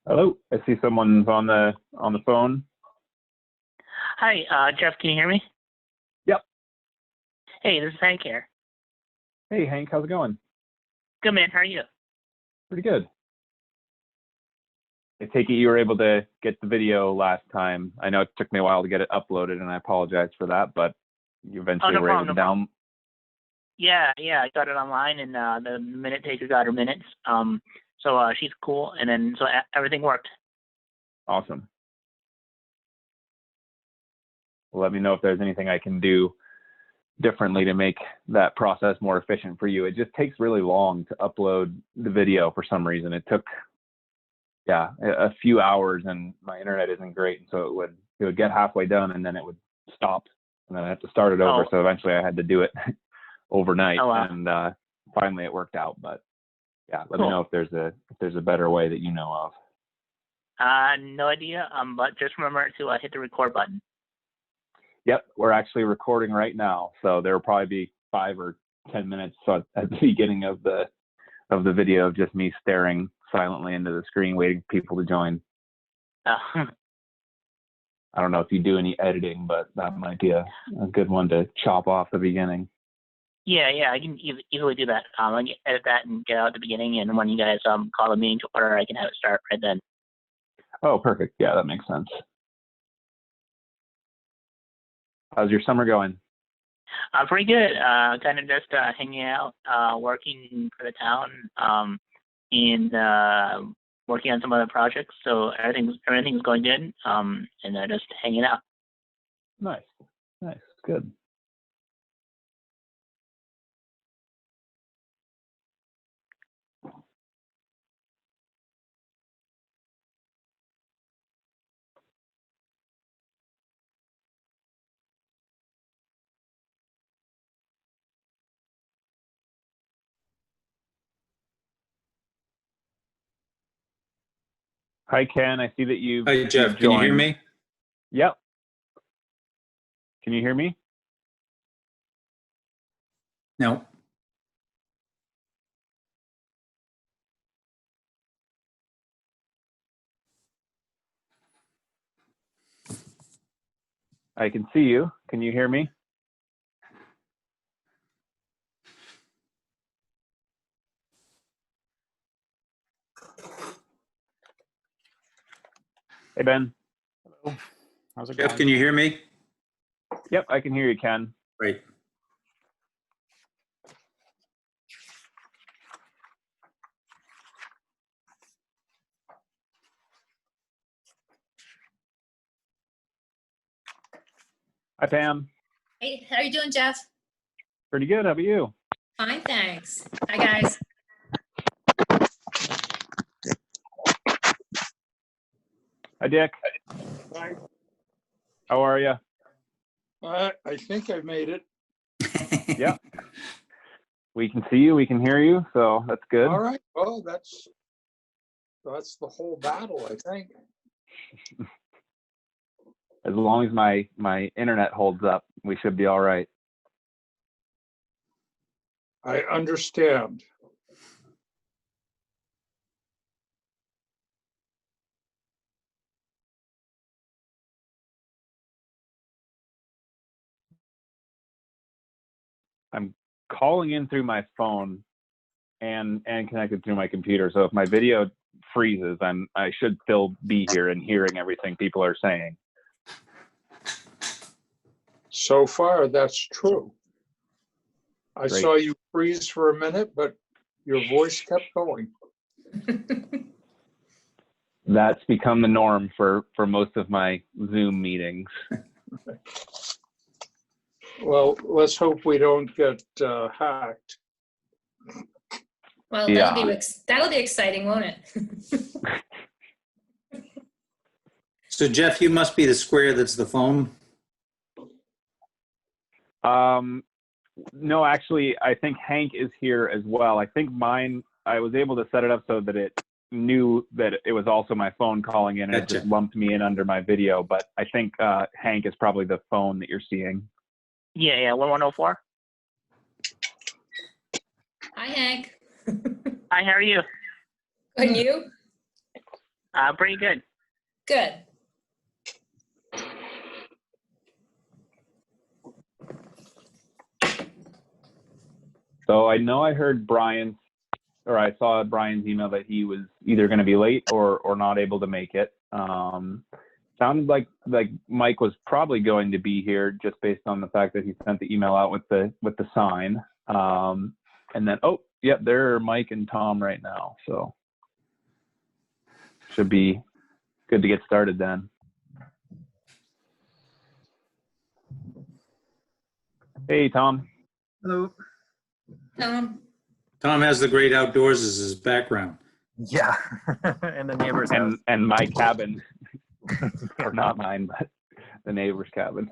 Hello, I see someone's on the phone. Hi, Jeff, can you hear me? Yep. Hey, this is Hank here. Hey Hank, how's it going? Good, man. How are you? Pretty good. I take it you were able to get the video last time. I know it took me a while to get it uploaded, and I apologize for that, but you eventually no were problem, able to no problem. Yeah, I got it online, and the minute taker got her minutes. So she's cool, and then so everything worked. Awesome. Well, let me know if there's anything I can do differently to make that process more efficient for you. It just takes really long to upload the video for some reason. It took a few hours, and my internet isn't great, and so it would get halfway done and then it would stop, and then I had to start it over. Oh. So eventually I had to do it overnight. Oh, wow. And finally it worked out. But yeah, let Cool. me know if there's a better way that you know of. No idea. But just remember to hit the record button. Yep, we're actually recording right now, so there will probably be 5 or 10 minutes at the beginning of the video of just me staring silently into the screen, waiting for people to join. I don't know if you do any editing, but that might be a good one to chop off the beginning. Yeah, I can easily do that. I can edit that and get out at the beginning, and when you guys call a meeting to order, I can have it start right then. Oh, perfect. Yeah, that makes sense. How's your summer going? Pretty good. Kind of just hanging out, working for the town, and working on some other projects. So everything's going good. And just hanging out. Nice, good. Hi, Ken. I see that you've Hi, Jeff. you've Can you hear joined. me? Yep. Can you hear me? No. I can see you. Can you hear me? Hey, Ben. Hello. How's it Jeff, going? can you hear me? Yep, I can hear you, Ken. Great. Hi, Pam. Hey, how are you doing, Jeff? Pretty good. How about you? Fine, thanks. Hi, guys. Hi, Dick. Hi. How are you? I think I made it. Yep. We can see you. We can hear you. So that's good. All right. Well, that's the whole battle, I think. As long as my internet holds up, we should be all right. I understand. I'm calling in through my phone and connected through my computer. So if my video freezes, I should still be here and hearing everything people are saying. So far, that's true. I Great. saw you freeze for a minute, but your voice kept going. That's become the norm for most of my Zoom meetings. Well, let's hope we don't get hacked. Well, Yeah. that'll be exciting, won't it? So, Jeff, you must be the square that's the phone. No, actually, I think Hank is here as well. I think mine, I was able to set it up so that it knew that it was also my phone calling in, and Gotcha. it just lumped me in under my video. But I think Hank is probably the phone that you're seeing. Yeah, 1104. Hi, Hank. Hi, how are you? And you? Pretty good. Good. So I know I heard Brian, or I saw Brian's email that he was either going to be late or not able to make it. Sounded like Mike was probably going to be here just based on the fact that he sent the email out with the sign. And then, oh, yep, there are Mike and Tom right now. So should be good to get started then. Hey, Tom. Hello. Tom has the great outdoors as his background. Yeah, and the neighbor's house. And my cabin, or not mine, but the neighbor's cabin.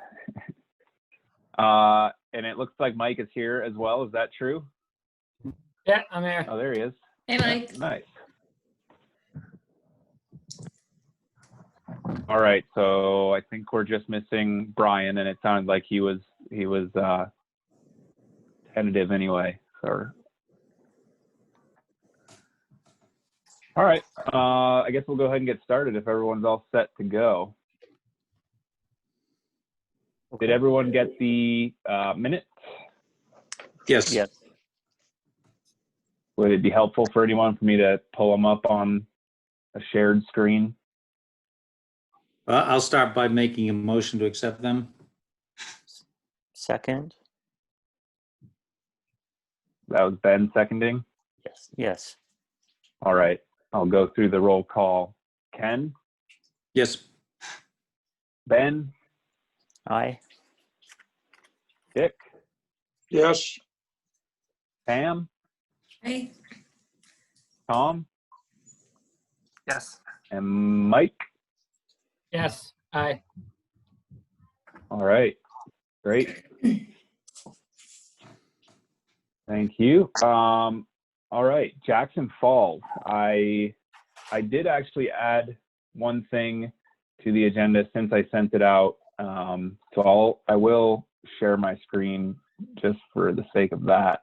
And it looks like Mike is here as well. Is that true? Yeah, I'm here. Oh, there he is. Hey, Mike. Nice. All right, so I think we're just missing Brian, and it sounded like he was tentative anyway. Or all right, I guess we'll go ahead and get started if everyone's all set to go. Did everyone get the minutes? Yes. Yes. Would it be helpful for anyone for me to pull them up on a shared screen? I'll start by making a motion to accept them. Second. That was Ben seconding. Yes. Yes. All right, I'll go through the roll call. Ken, Yes. Ben, Aye. Dick, Yes, Pam, Hey. Tom, Yes. and Mike. Yes. Aye. All right, great. Thank you. All right, Jackson Falls. I did actually add one thing to the agenda since I sent it out. So I will share my screen just for the sake of that.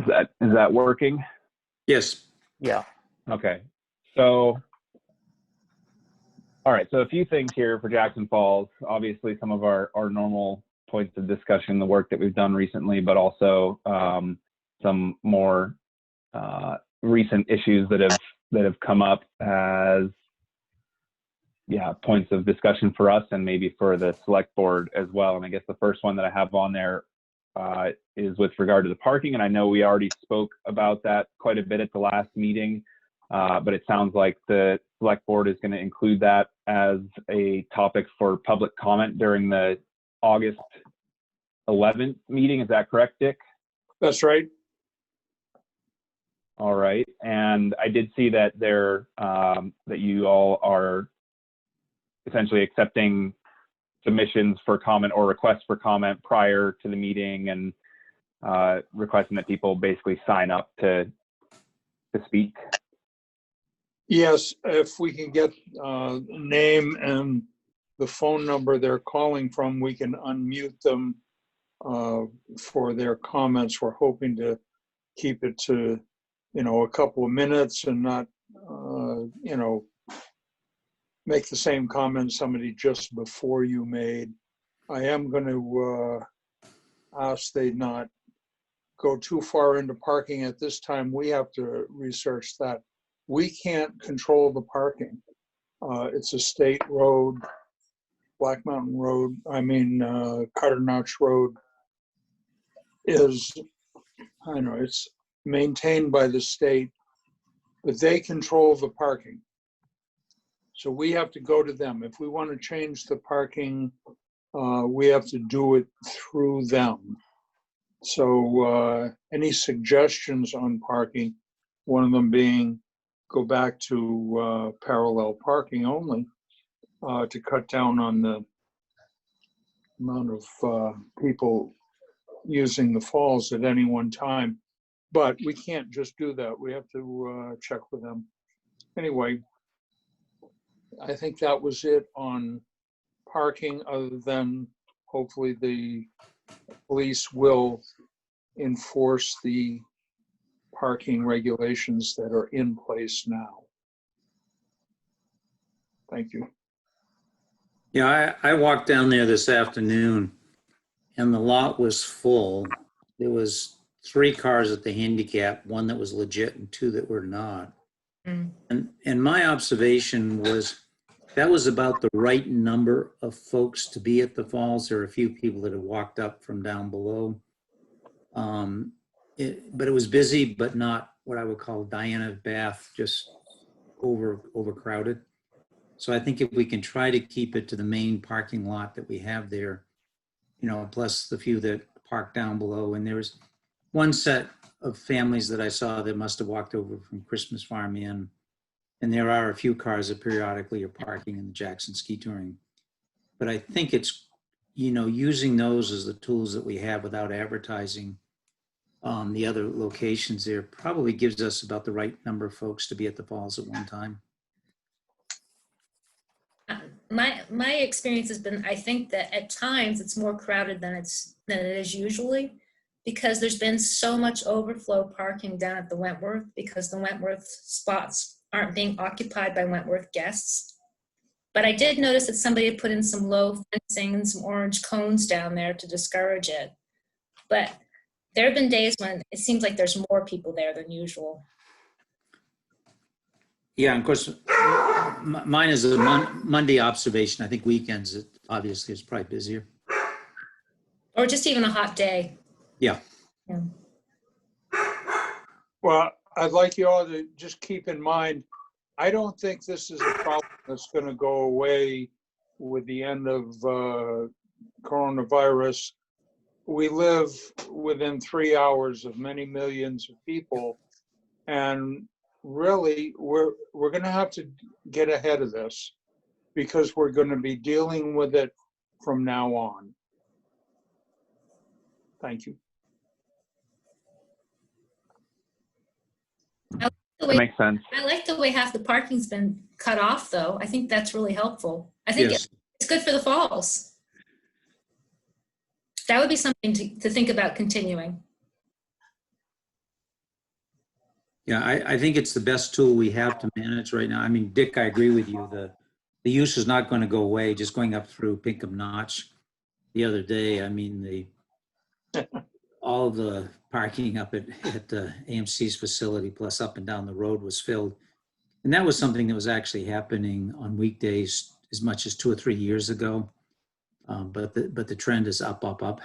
Is that working? Yes. Yeah. Okay. So, all right. So a few things here for Jackson Falls. Obviously, some of our normal points of discussion, the work that we've done recently, but also some more recent issues that have come up as points of discussion for us and maybe for the select board as well. And I guess the first one that I have on there is with regard to the parking. And I know we already spoke about that quite a bit at the last meeting, but it sounds like the select board is going to include that as a topic for public comment during the August 11th meeting. Is that correct, Dick? that's right. All right. And I did see that that you all are essentially accepting submissions for comment or requests for comment prior to the meeting, and requesting that people basically sign up to speak. Yes, if we can get name and the phone number they're calling from, we can unmute them for their comments. We're hoping to keep it to, a couple of minutes and not, make the same comment somebody just before you made. I am going to ask they not go too far into parking at this time. We have to research that. We can't control the parking. It's a state road, Black Mountain Road, Cutter Notch Road is, it's maintained by the state, but they control the parking. So we have to go to them. If we want to change the parking, we have to do it through them. So any suggestions on parking, one of them being go back to parallel parking only to cut down on the amount of people using the falls at any one time. But we can't just do that. We have to check with them. Anyway, I think that was it on parking, other than hopefully the police will enforce the parking regulations that are in place now. Thank you. Yeah, I walked down there this afternoon and the lot was full. There was 3 cars at the handicap, 1 that was legit and 2 that were not. Mm. And my observation was that was about the right number of folks to be at the falls. There were a few people that had walked up from down below. But it was busy, but not what I would call Diana Bath, just overcrowded. So I think if we can try to keep it to the main parking lot that we have there, you know, plus the few that park down below. And there was one set of families that I saw that must have walked over from Christmas Farm Inn. And there are a few cars that periodically are parking in the Jackson Ski Touring. But I think it's, you know, using those as the tools that we have without advertising the other locations there probably gives us about the right number of folks to be at the falls at one time. My experience has been, I think that at times it's more crowded than it is usually, because there's been so much overflow parking down at the Wentworth, because the Wentworth spots aren't being occupied by Wentworth guests. But I did notice that somebody had put in some low fencing and some orange cones down there to discourage it. But there have been days when it seems like there's more people there than usual. Yeah, and of course, mine is a Monday observation. I think weekends, it obviously is probably busier. Or just even a hot day. Yeah. Yeah. Well, I'd like you all to just keep in mind, I don't think this is a problem that's going to go away with the end of coronavirus. We live within 3 hours of many millions of people, and really we're going to have to get ahead of this, because we're going to be dealing with it from now on. Thank you. That makes sense. I like the way half the parking's been cut off, though. I think that's really helpful. I think Yes. it's good for the falls. That would be something to think about continuing. Yeah, I think it's the best tool we have to manage right now. I mean, Dick, I agree with you. The use is not going to go away. Just going up through Pinkham Notch the other day, I mean, all of the parking up at the AMC's facility plus up and down the road was filled. And that was something that was actually happening on weekdays as much as 2 or 3 years ago. But the trend is up, up, up.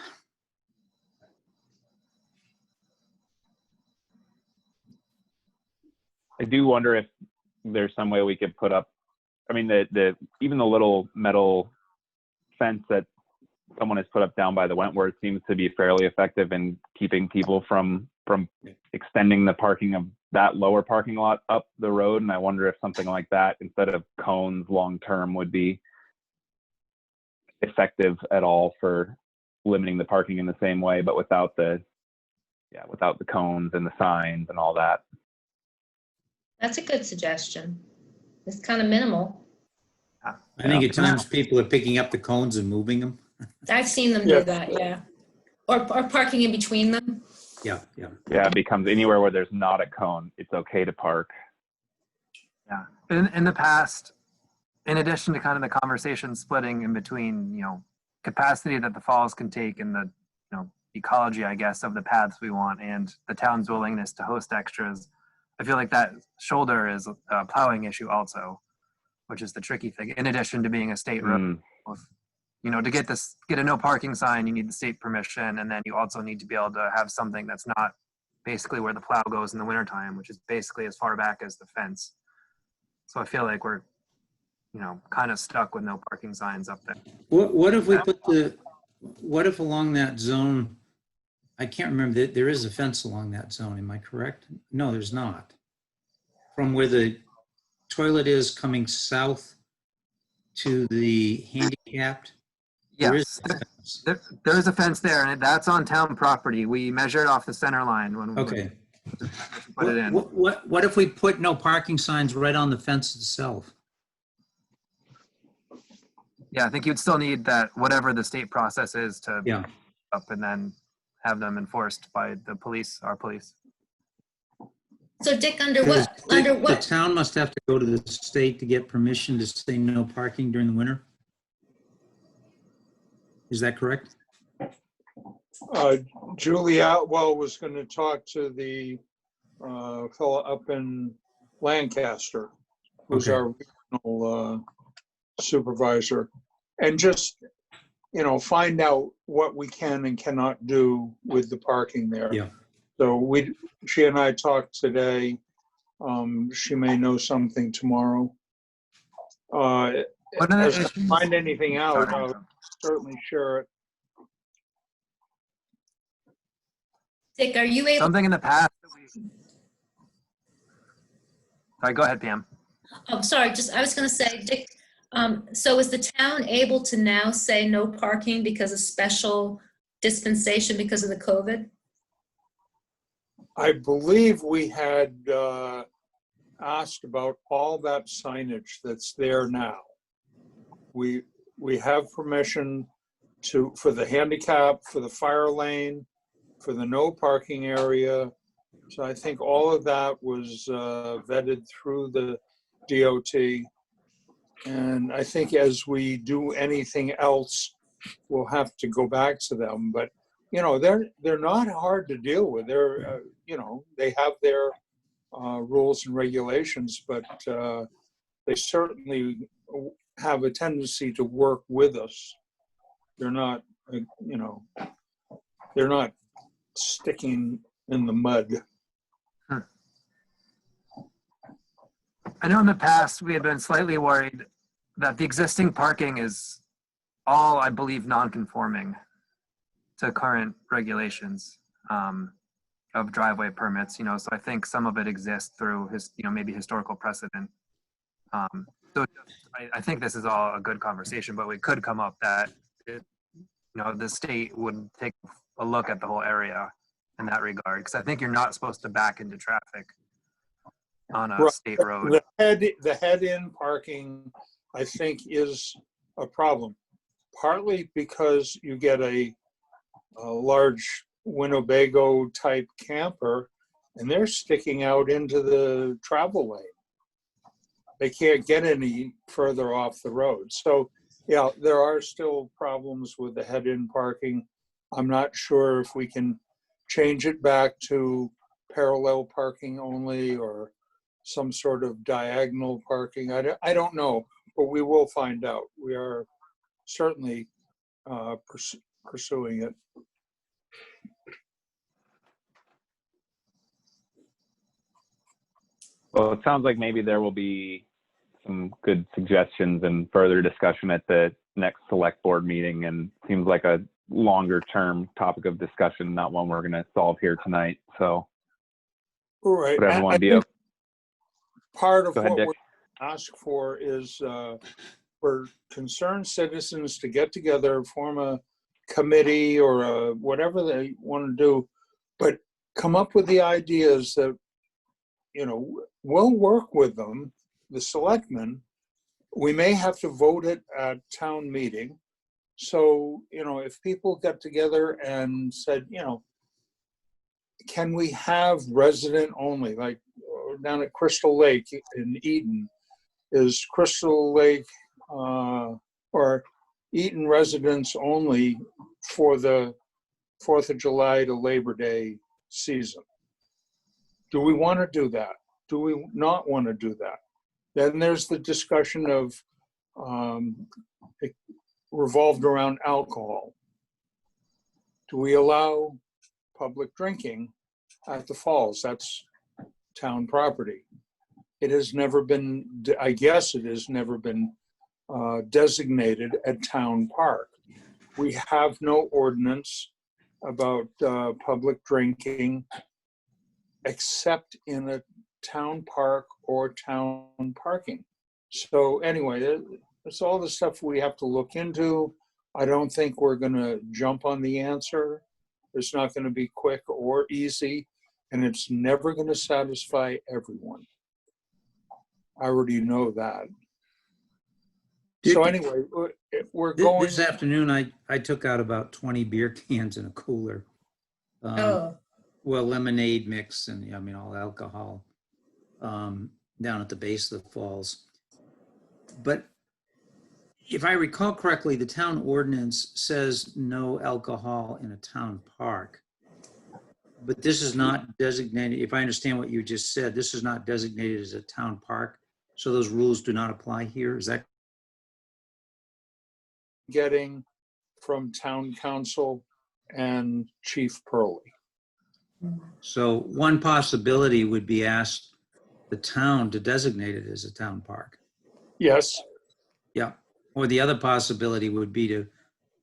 I do wonder if there's some way we could put up, I mean, even the little metal fence that someone has put up down by the Wentworth seems to be fairly effective in keeping people from extending the parking of that lower parking lot up the road. And I wonder if something like that, instead of cones long-term, would be effective at all for limiting the parking in the same way, but without the cones and the signs and all that. That's a good suggestion. It's kind of minimal. I think at times people are picking up the cones and moving them. I've seen them Yeah. do that, yeah. Or parking in between them. Yeah. Yeah, it becomes anywhere where there's not a cone, it's okay to park. Yeah. In the past, in addition to kind of the conversation splitting in between, you know, capacity that the falls can take and the, you know, ecology, I guess, of the paths we want and the town's willingness to host extras, I feel like that shoulder is a plowing issue also, which is the tricky thing. In addition to being a state road, you know, to get a no parking sign, you need the state permission, and then you also need to be able to have something that's not basically where the plow goes in the wintertime, which is basically as far back as the fence. So I feel like we're, you know, kind of stuck with no parking signs up there. What if we what if along that zone, I can't remember, there is a fence along that zone, am I correct? No, there's not. From where the toilet is coming south to the handicapped, there is Yes, a fence. there is a fence there, and that's on town property. We measured off the center line when we Okay. put it in. What if we put no parking signs right on the fence itself? Yeah, I think you'd still need that, whatever the state process is to Yeah. up and then have them enforced by the police, our police. So Dick, under Because what, the town must have to go to the state to get permission to say no parking during the winter? Is that correct? Julie Atwell was going to talk to the fellow up in Lancaster, who's Okay. our regional supervisor, and just, find out what we can and cannot do with the parking there. Yeah. So she and I talked today. She may know something tomorrow. One of the As I issues- find anything out, Sorry. I'll certainly share it. Dick, are you able, Something in the past. Sorry, go ahead, Pam. oh, sorry, I was gonna say, Dick, so is the town able to now say no parking because of special dispensation because of the COVID? I believe we had asked about all that signage that's there now. We have permission for the handicap, for the fire lane, for the no parking area. So I think all of that was vetted through the DOT. And I think as we do anything else, we'll have to go back to them. But, they're not hard to deal with. They're, they have their rules and regulations, but they certainly have a tendency to work with us. They're not, they're not sticking in the mud. I know in the past we had been slightly worried that the existing parking is all, I believe, non-conforming to current regulations of driveway permits. So I think some of it exists through maybe historical precedent. So I think this is all a good conversation, but we could come up that the state would take a look at the whole area in that regard, because I think you're not supposed to back into traffic on a Right. state road. The head-in parking, I think, is a problem. Partly because you get a large Winnebago type camper, and they're sticking out into the travel lane. They can't get any further off the road. So, yeah, there are still problems with the head-in parking. I'm not sure if we can change it back to parallel parking only or some sort of diagonal parking. I don't know, but we will find out. We are certainly pursuing it. Well, it sounds like maybe there will be some good suggestions and further discussion at the next select board meeting, and seems like a longer term topic of discussion, not one we're going to solve here tonight. So Right. would everyone be okay? Part of Go ahead, what Dick. we're asked for is for concerned citizens to get together, form a committee or whatever they want to do, but come up with the ideas that, we'll work with them, the selectmen. We may have to vote it at town meeting. So, if people get together and said, can we have resident only, like down at Crystal Lake in Eaton, is Crystal Lake or Eaton residents only for the 4th of July to Labor Day season? Do we want to do that? Do we not want to do that? Then there's the discussion of it revolved around alcohol. Do we allow public drinking at the falls? That's town property. It has never been, I guess it has never been designated a town park. We have no ordinance about public drinking except in a town park or town parking. So anyway, it's all the stuff we have to look into. I don't think we're going to jump on the answer. It's not going to be quick or easy, and it's never going to satisfy everyone. I already know that. So anyway, we're going, This afternoon, I took out about 20 beer cans in a cooler. Oh, Well, lemonade mix and, I mean, all alcohol down at the base of the falls. But if I recall correctly, the town ordinance says no alcohol in a town park. But this is not designated, if I understand what you just said, this is not designated as a town park. So those rules do not apply here. Is that? getting from town council and Chief Pearlie. So one possibility would be ask the town to designate it as a town park. Yes, Yeah. Or the other possibility would be to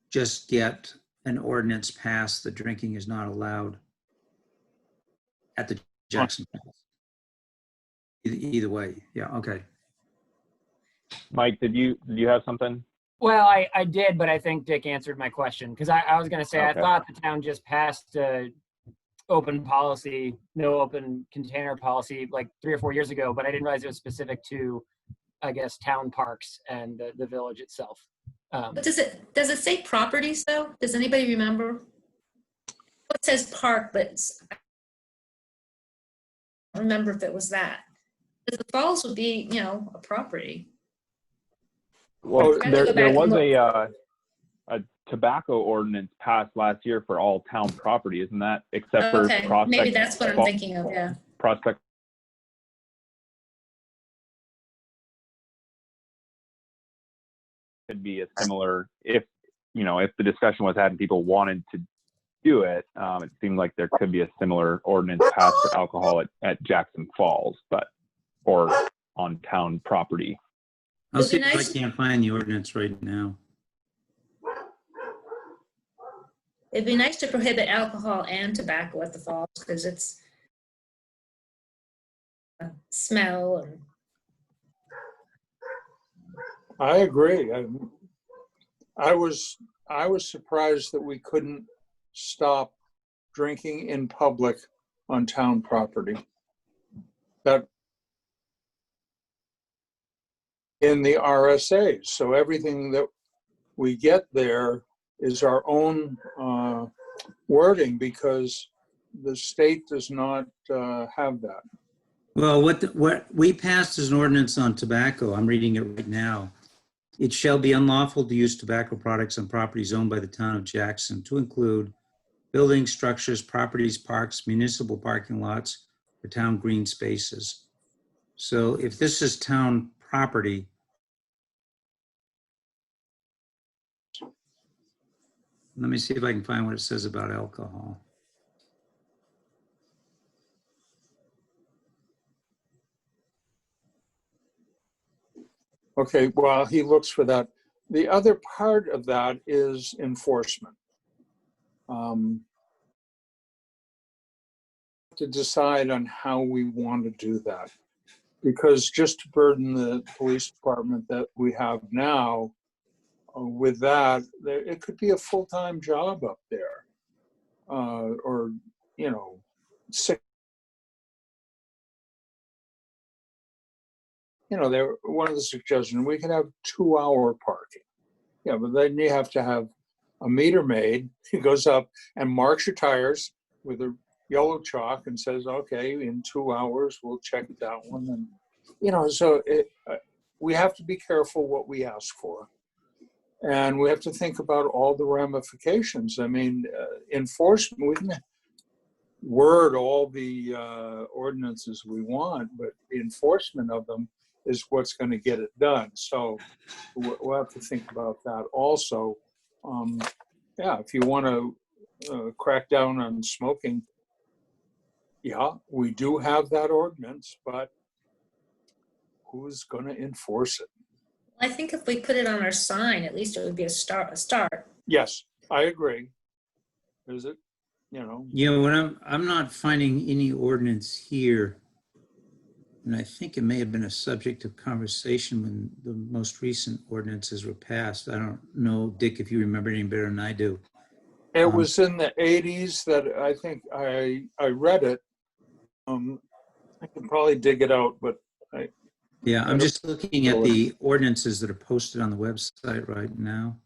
just get an ordinance passed that drinking is not allowed at the Jackson Falls. Either way. Yeah. Okay. Mike, did you have something? Well, I did, but I think Dick answered my question because I was going to say, Okay. I thought the town just passed open policy, no open container policy like 3 or 4 years ago, but I didn't realize it was specific to, I guess, town parks and the village itself. but does it say properties though? Does anybody remember? It says park, but I don't remember if it was that. Because the falls would be, a property. Well, I have to go there back was and a tobacco ordinance passed last year for all town property, isn't that? Except for Okay, Prospect. maybe that's what I'm thinking of, yeah. Prospect. Could be a similar, if the discussion was had and people wanted to do it, it seemed like there could be a similar ordinance passed for alcohol at Jackson Falls, or on town property. I'll It'd see be if nice- I can't find the ordinance right now. It'd be nice to prohibit alcohol and tobacco at the falls because it's smell and I agree. I was surprised that we couldn't stop drinking in public on town property. That in the RSA. So everything that we get there is our own wording because the state does not have that. Well, what we passed as an ordinance on tobacco, I'm reading it right now. It shall be unlawful to use tobacco products on properties owned by the town of Jackson to include buildings, structures, properties, parks, municipal parking lots, or town green spaces. So if this is town property, let me see if I can find what it says about alcohol. Okay, well, he looks for that. The other part of that is enforcement. To decide on how we want to do that. Because just to burden the police department that we have now, with that, it could be a full-time job up there. Or, 6. One of the suggestions, we could have 2-hour parking. Yeah, but then you have to have a meter maid who goes up and marks your tires with a yellow chalk and says, okay, in 2 hours, we'll check that one. And, so we have to be careful what we ask for. And we have to think about all the ramifications. I mean, enforcement, we can word all the ordinances we want, but the enforcement of them is what's going to get it done. So we'll have to think about that also. If you want to crack down on smoking, yeah, we do have that ordinance, but who's going to enforce it? I think if we put it on our sign, at least it would be a start. Yes, I agree. Is it? When I'm not finding any ordinance here, and I think it may have been a subject of conversation when the most recent ordinances were passed. I don't know, Dick, if you remember any better than I do. It was in the 80s that I think I read it. I can probably dig it out, but Yeah, I'm just looking at the ordinances that are posted on the website right now.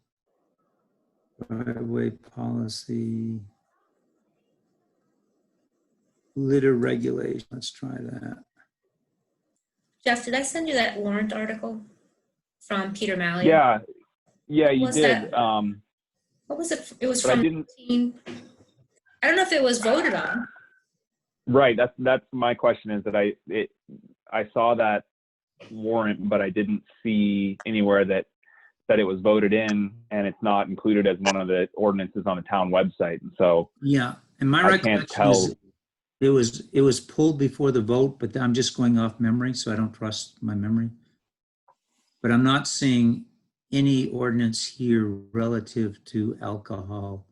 Driveway policy. Litter regulation, let's try that. Jeff, did I send you that warrant article from Peter Malley? Yeah, yeah, you Was did. that- What was it? It was But I from didn't. 18 I don't know if it was voted on. Right. That's my question. Is that I saw that warrant, but I didn't see anywhere that it was voted in, and it's not included as one of the ordinances on the town website. And so Yeah, and my I can't recollection is tell. it was pulled before the vote, but I'm just going off memory, so I don't trust my memory. But I'm not seeing any ordinance here relative to alcohol.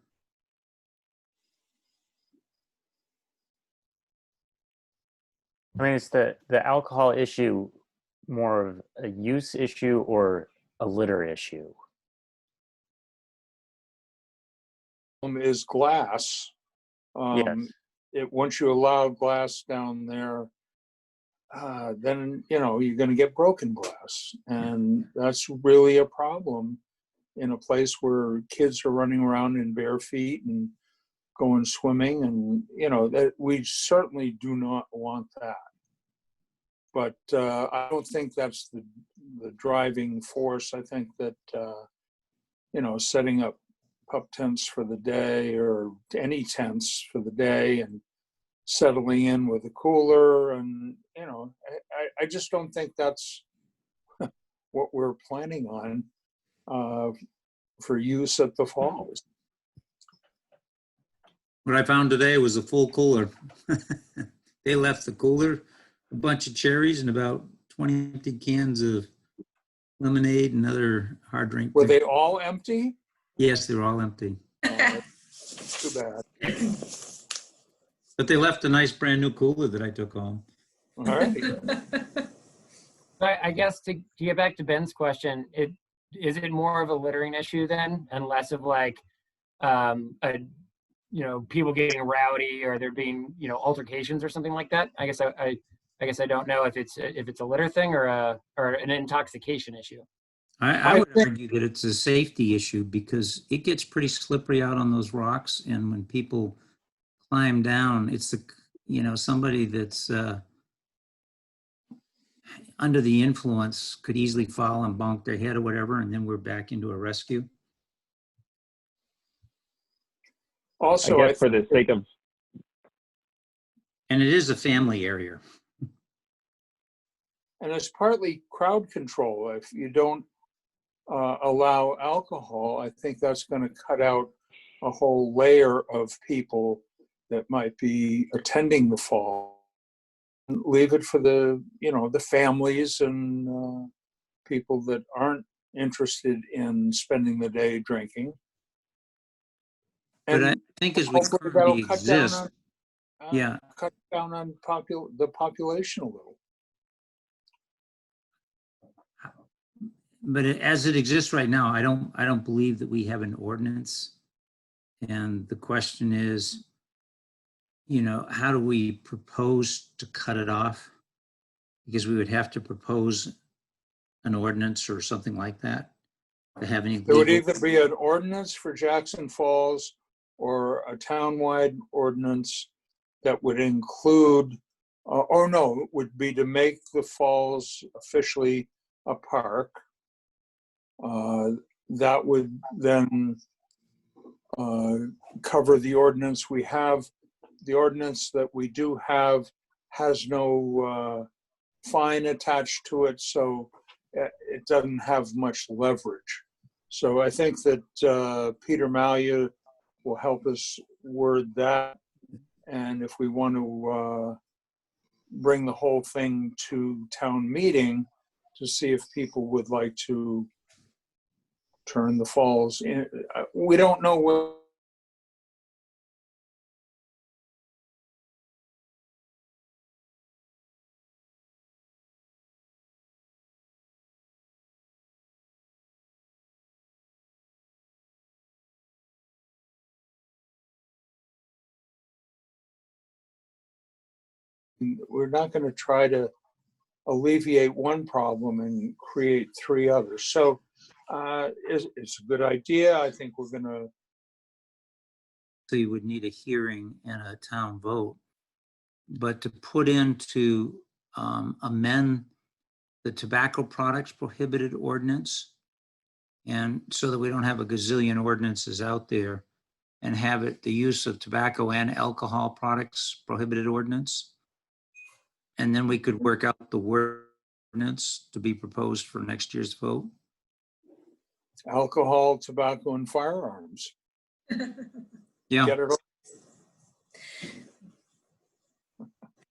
I mean, is the alcohol issue more of a use issue or a litter issue? Is glass. Yes. Once you allow glass down there, then, you know, you're going to get broken glass. And that's really a problem in a place where kids are running around in bare feet and going swimming. And, you know, that we certainly do not want that. But I don't think that's the driving force. I think that, you know, setting up pup tents for the day or any tents for the day and settling in with a cooler, and you know, I just don't think that's what we're planning on for use at the falls. What I found today was a full cooler. They left the cooler, a bunch of cherries and about 20 empty cans of lemonade and other hard drink. Were they all empty? Yes, they were all empty. Too bad. But they left a nice brand new cooler that I took home. All right. I guess to get back to Ben's question, is it more of a littering issue then, and less of like, people getting rowdy or there being, altercations or something like that? I guess I don't know if it's a litter thing or an intoxication issue. I would argue that it's a safety issue because it gets pretty slippery out on those rocks, and when people climb down, it's somebody that's under the influence could easily fall and bonk their head or whatever, and then we're back into a rescue. Also, I guess for the sake of, and it is a family area. and it's partly crowd control. If you don't allow alcohol, I think that's going to cut out a whole layer of people that might be attending the fall. Leave it for the families and people that aren't interested in spending the day drinking. But I And think as we hopefully currently that'll cut down exist, on, cut down on the population a little. but as it exists right now, I don't believe that we have an ordinance. And the question is, how do we propose to cut it off? Because we would have to propose an ordinance or something like that to have any. There would either be an ordinance for Jackson Falls or a townwide ordinance that would include, it would be to make the falls officially a park. That would then cover the ordinance we have. The ordinance that we do have has no fine attached to it, so it doesn't have much leverage. So I think that Peter Mallia will help us word that. And if we want to bring the whole thing to town meeting to see if people would like to turn the falls in, we don't know what. We're not going to try to alleviate one problem and create three others. So it's a good idea. I think we're going to. So you would need a hearing and a town vote. But to put in to amend the tobacco products prohibited ordinance, and so that we don't have a gazillion ordinances out there, and have it the use of tobacco and alcohol products prohibited ordinance. And then we could work out the ordinance to be proposed for next year's vote. Alcohol, tobacco, and firearms. Yeah. Get it all.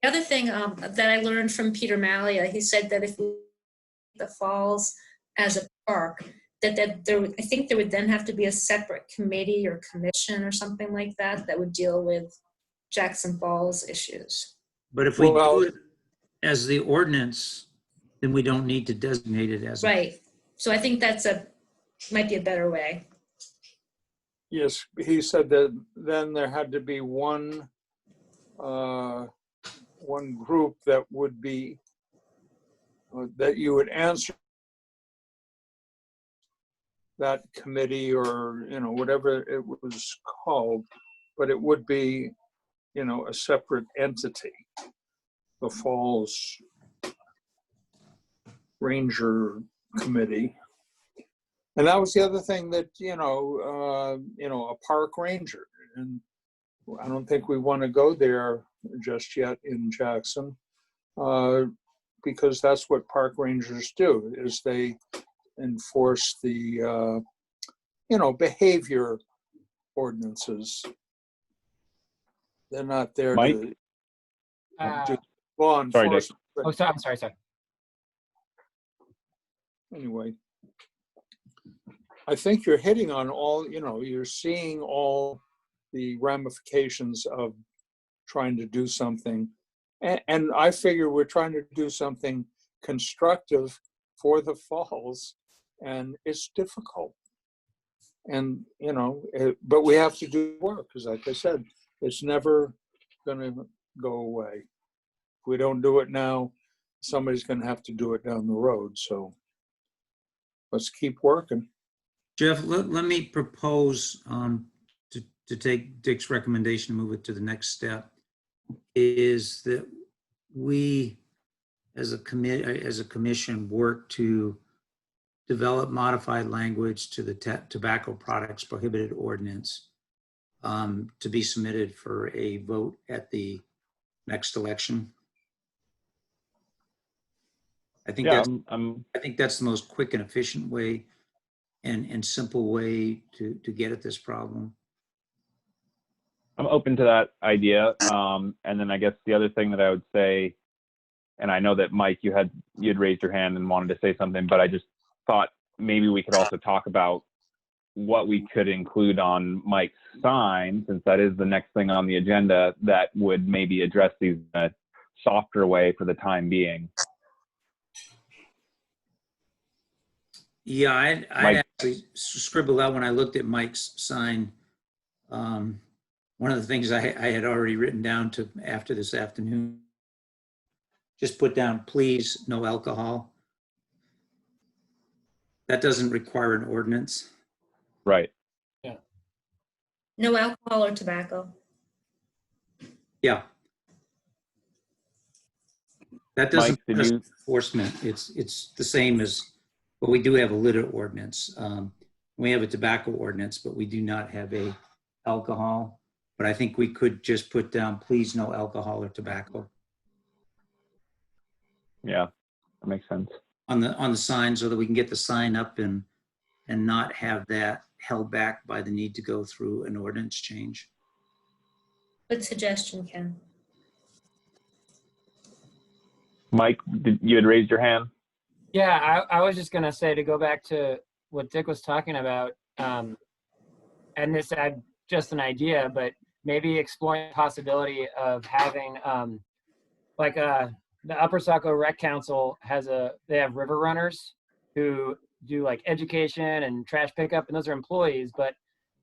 The other thing that I learned from Peter Malia, he said that if we the falls as a park, that there I think there would then have to be a separate committee or commission or something like that that would deal with Jackson Falls issues. But if we do it as the ordinance, then we don't need to designate it as Right. So I think that's might be a better way. Yes, he said that then there had to be one group that would be, that you would answer that committee, or, whatever it was called, but it would be, a separate entity, the Falls Ranger Committee. And that was the other thing that, a park ranger, and I don't think we want to go there just yet in Jackson, because that's what park rangers do, is they enforce the, behavior ordinances. They're not there Mike? to do law Sorry, Dick. enforcement. Oh, sorry. I'm sorry. Anyway, I think you're hitting on all, you're seeing all the ramifications of trying to do something. And I figure we're trying to do something constructive for the falls, and it's difficult. And, but we have to do work, because like I said, it's never going to go away. If we don't do it now, somebody's going to have to do it down the road. So let's keep working. Jeff, let me propose to take Dick's recommendation and move it to the next step, is that we as a commission work to develop modified language to the tobacco products prohibited ordinance to be submitted for a vote at the next election. I think I think that's the most quick and efficient way and simple way to get at this problem. I'm open to that idea. And then I guess the other thing that I would say, and I know that Mike, you had raised your hand and wanted to say something, but I just thought maybe we could also talk about what we could include on Mike's sign, since that is the next thing on the agenda, that would maybe address these in a softer way for the time being. Yeah, I actually scribbled out when I looked at Mike's sign. One of the things I had already written down to after this afternoon, just put down, please, no alcohol. That doesn't require an ordinance. Right. Yeah. No alcohol or tobacco. Yeah. That doesn't Mike, did you? enforcement. It's the same as, but we do have a litter ordinance. We have a tobacco ordinance, but we do not have a alcohol. But I think we could just put down, please, no alcohol or tobacco. Yeah, that makes sense. On the sign, so that we can get the sign up and not have that held back by the need to go through an ordinance change. Good suggestion, Ken. Mike, you had raised your hand? Yeah, I was just gonna say, to go back to what Dick was talking about, and this, I'm just an idea, but maybe exploring the possibility of having the Upper Saco Rec Council they have river runners who do like education and trash pickup, and those are employees. But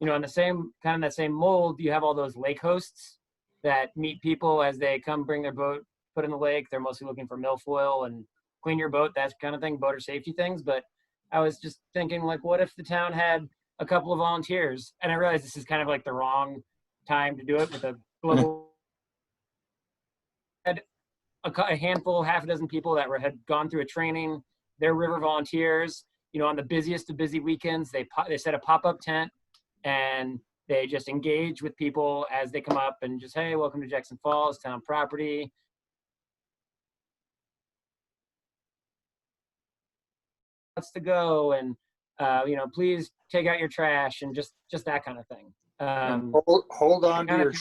in the same kind of that same mold, you have all those lake hosts that meet people as they come bring their boat, put in the lake. They're mostly looking for milfoil and clean your boat, that kind of thing, boater safety things. But I was just thinking, like, what if the town had a couple of volunteers? And I realize this is kind of like the wrong time to do it with a global. Had a handful, half a dozen people that had gone through a training. They're river volunteers. You know, on the busiest of busy weekends, they set a pop-up tent and they just engage with people as they come up and just, hey, welcome to Jackson Falls, town property. What's to go, and you know, please take out your trash, and just that kind of thing. Hold on to your,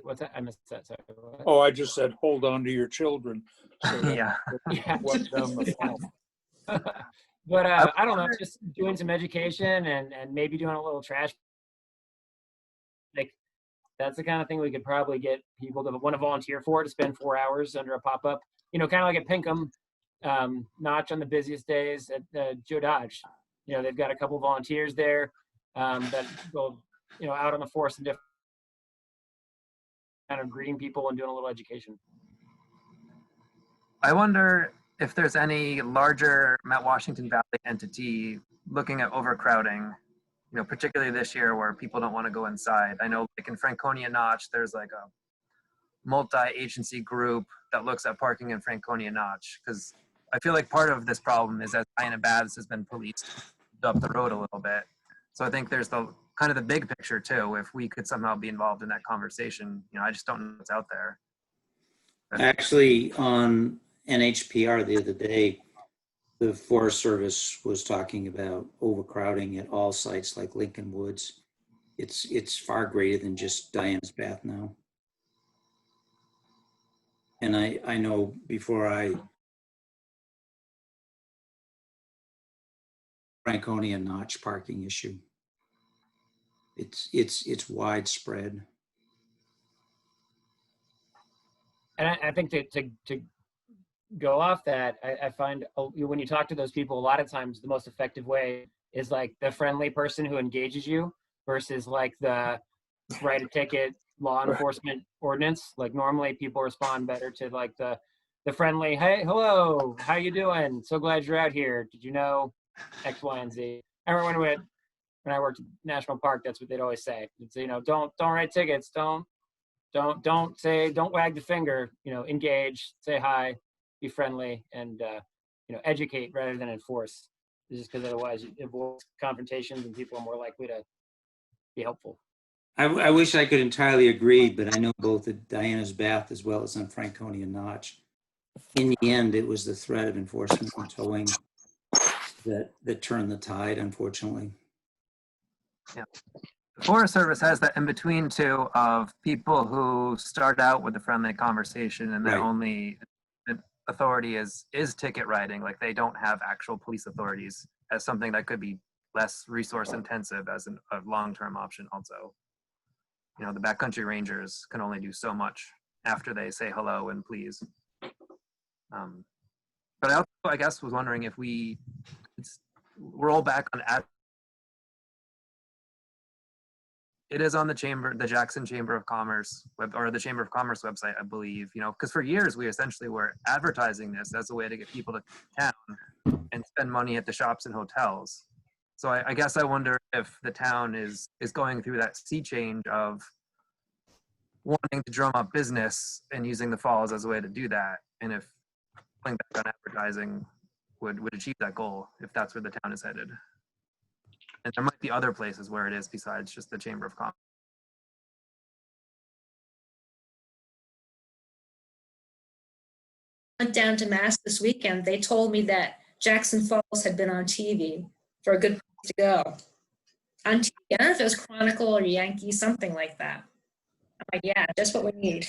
what's that? I missed that. Sorry. What? oh, I just said, hold on to your children. So that Yeah. Yeah. went down the funnel. But I don't know, just doing some education and maybe doing a little trash. Like, that's the kind of thing we could probably get people to want to volunteer for, to spend 4 hours under a pop-up, you know, kind of like at Pinkham Notch on the busiest days at Joe Dodge. You know, they've got a couple volunteers there that go, you know, out on the force and different kind of greeting people and doing a little education. I wonder if there's any larger Mount Washington Valley entity looking at overcrowding, you know, particularly this year where people don't want to go inside. I know, like in Franconia Notch, there's like a multi-agency group that looks at parking in Franconia Notch, because I feel like part of this problem is that Diana Baths has been policed up the road a little bit. So I think there's the kind of the big picture too. If we could somehow be involved in that conversation, you know, I just don't know what's out there. Actually, on NHPR the other day, the Forest Service was talking about overcrowding at all sites like Lincoln Woods. It's far greater than just Diana's Bath now. And I know before Franconia Notch parking issue. It's widespread. And I think to go off that, I find when you talk to those people, a lot of times the most effective way is like the friendly person who engages you versus like the write a ticket law enforcement ordinance. Like normally people respond better to like the friendly, hey, hello, how you doing? So glad you're out here. Did you know X, Y, and Z? I remember when I worked at National Park, that's what they'd always say. It's, you know, don't write tickets, don't wag the finger, you know, engage, say hi, be friendly, and you know, educate rather than enforce. Just because otherwise it avoids confrontations and people are more likely to be helpful. I wish I could entirely agree, but I know both at Diana's Bath as well as on Franconia Notch. In the end, it was the threat of enforcement and towing that turned the tide, unfortunately. Yeah. The Forest Service has that in between too of people who start out with a friendly conversation and their Right. only authority is ticket writing. Like they don't have actual police authorities as something that could be less resource intensive as a long-term option also. You know, the backcountry rangers can only do so much after they say hello and please. But I also, I guess, was wondering if we roll back on it is on the Jackson Chamber of Commerce or the Chamber of Commerce website, I believe, you know, because for years we essentially were advertising this as a way to get people to town and spend money at the shops and hotels. So I guess I wonder if the town is going through that sea change of wanting to drum up business and using the falls as a way to do that. And if pulling back on advertising would achieve that goal, if that's where the town is headed. And there might be other places where it is besides just the Chamber of Commerce. Went down to Mass this weekend. They told me that Jackson Falls had been on TV for a good place to go. On TV, I don't know if it was Chronicle or Yankee, something like that. I'm like, yeah, just what we need.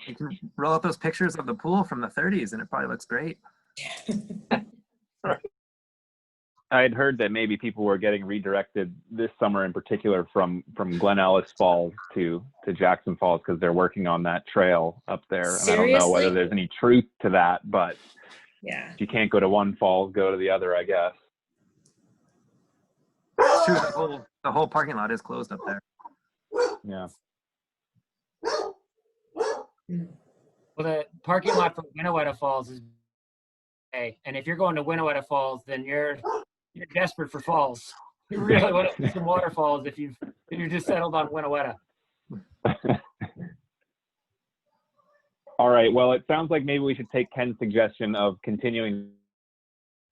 You can roll up those pictures of the pool from the 30s and it probably looks great. I had heard that maybe people were getting redirected this summer in particular from Glen Ellis Falls to Jackson Falls because they're working on that trail up there. And I don't know whether there's any truth to that, but Yeah. if you can't go to one falls, go to the other, I guess. It's true, the whole parking lot is closed up there. Yeah. Mm. Well, the parking lot for Winnewettah Falls is okay, and if you're going to Winnewettah Falls, then you're desperate for falls. You really want to see some waterfalls if you're just settled on Winnewettah. All right. Well, it sounds like maybe we should take Ken's suggestion of continuing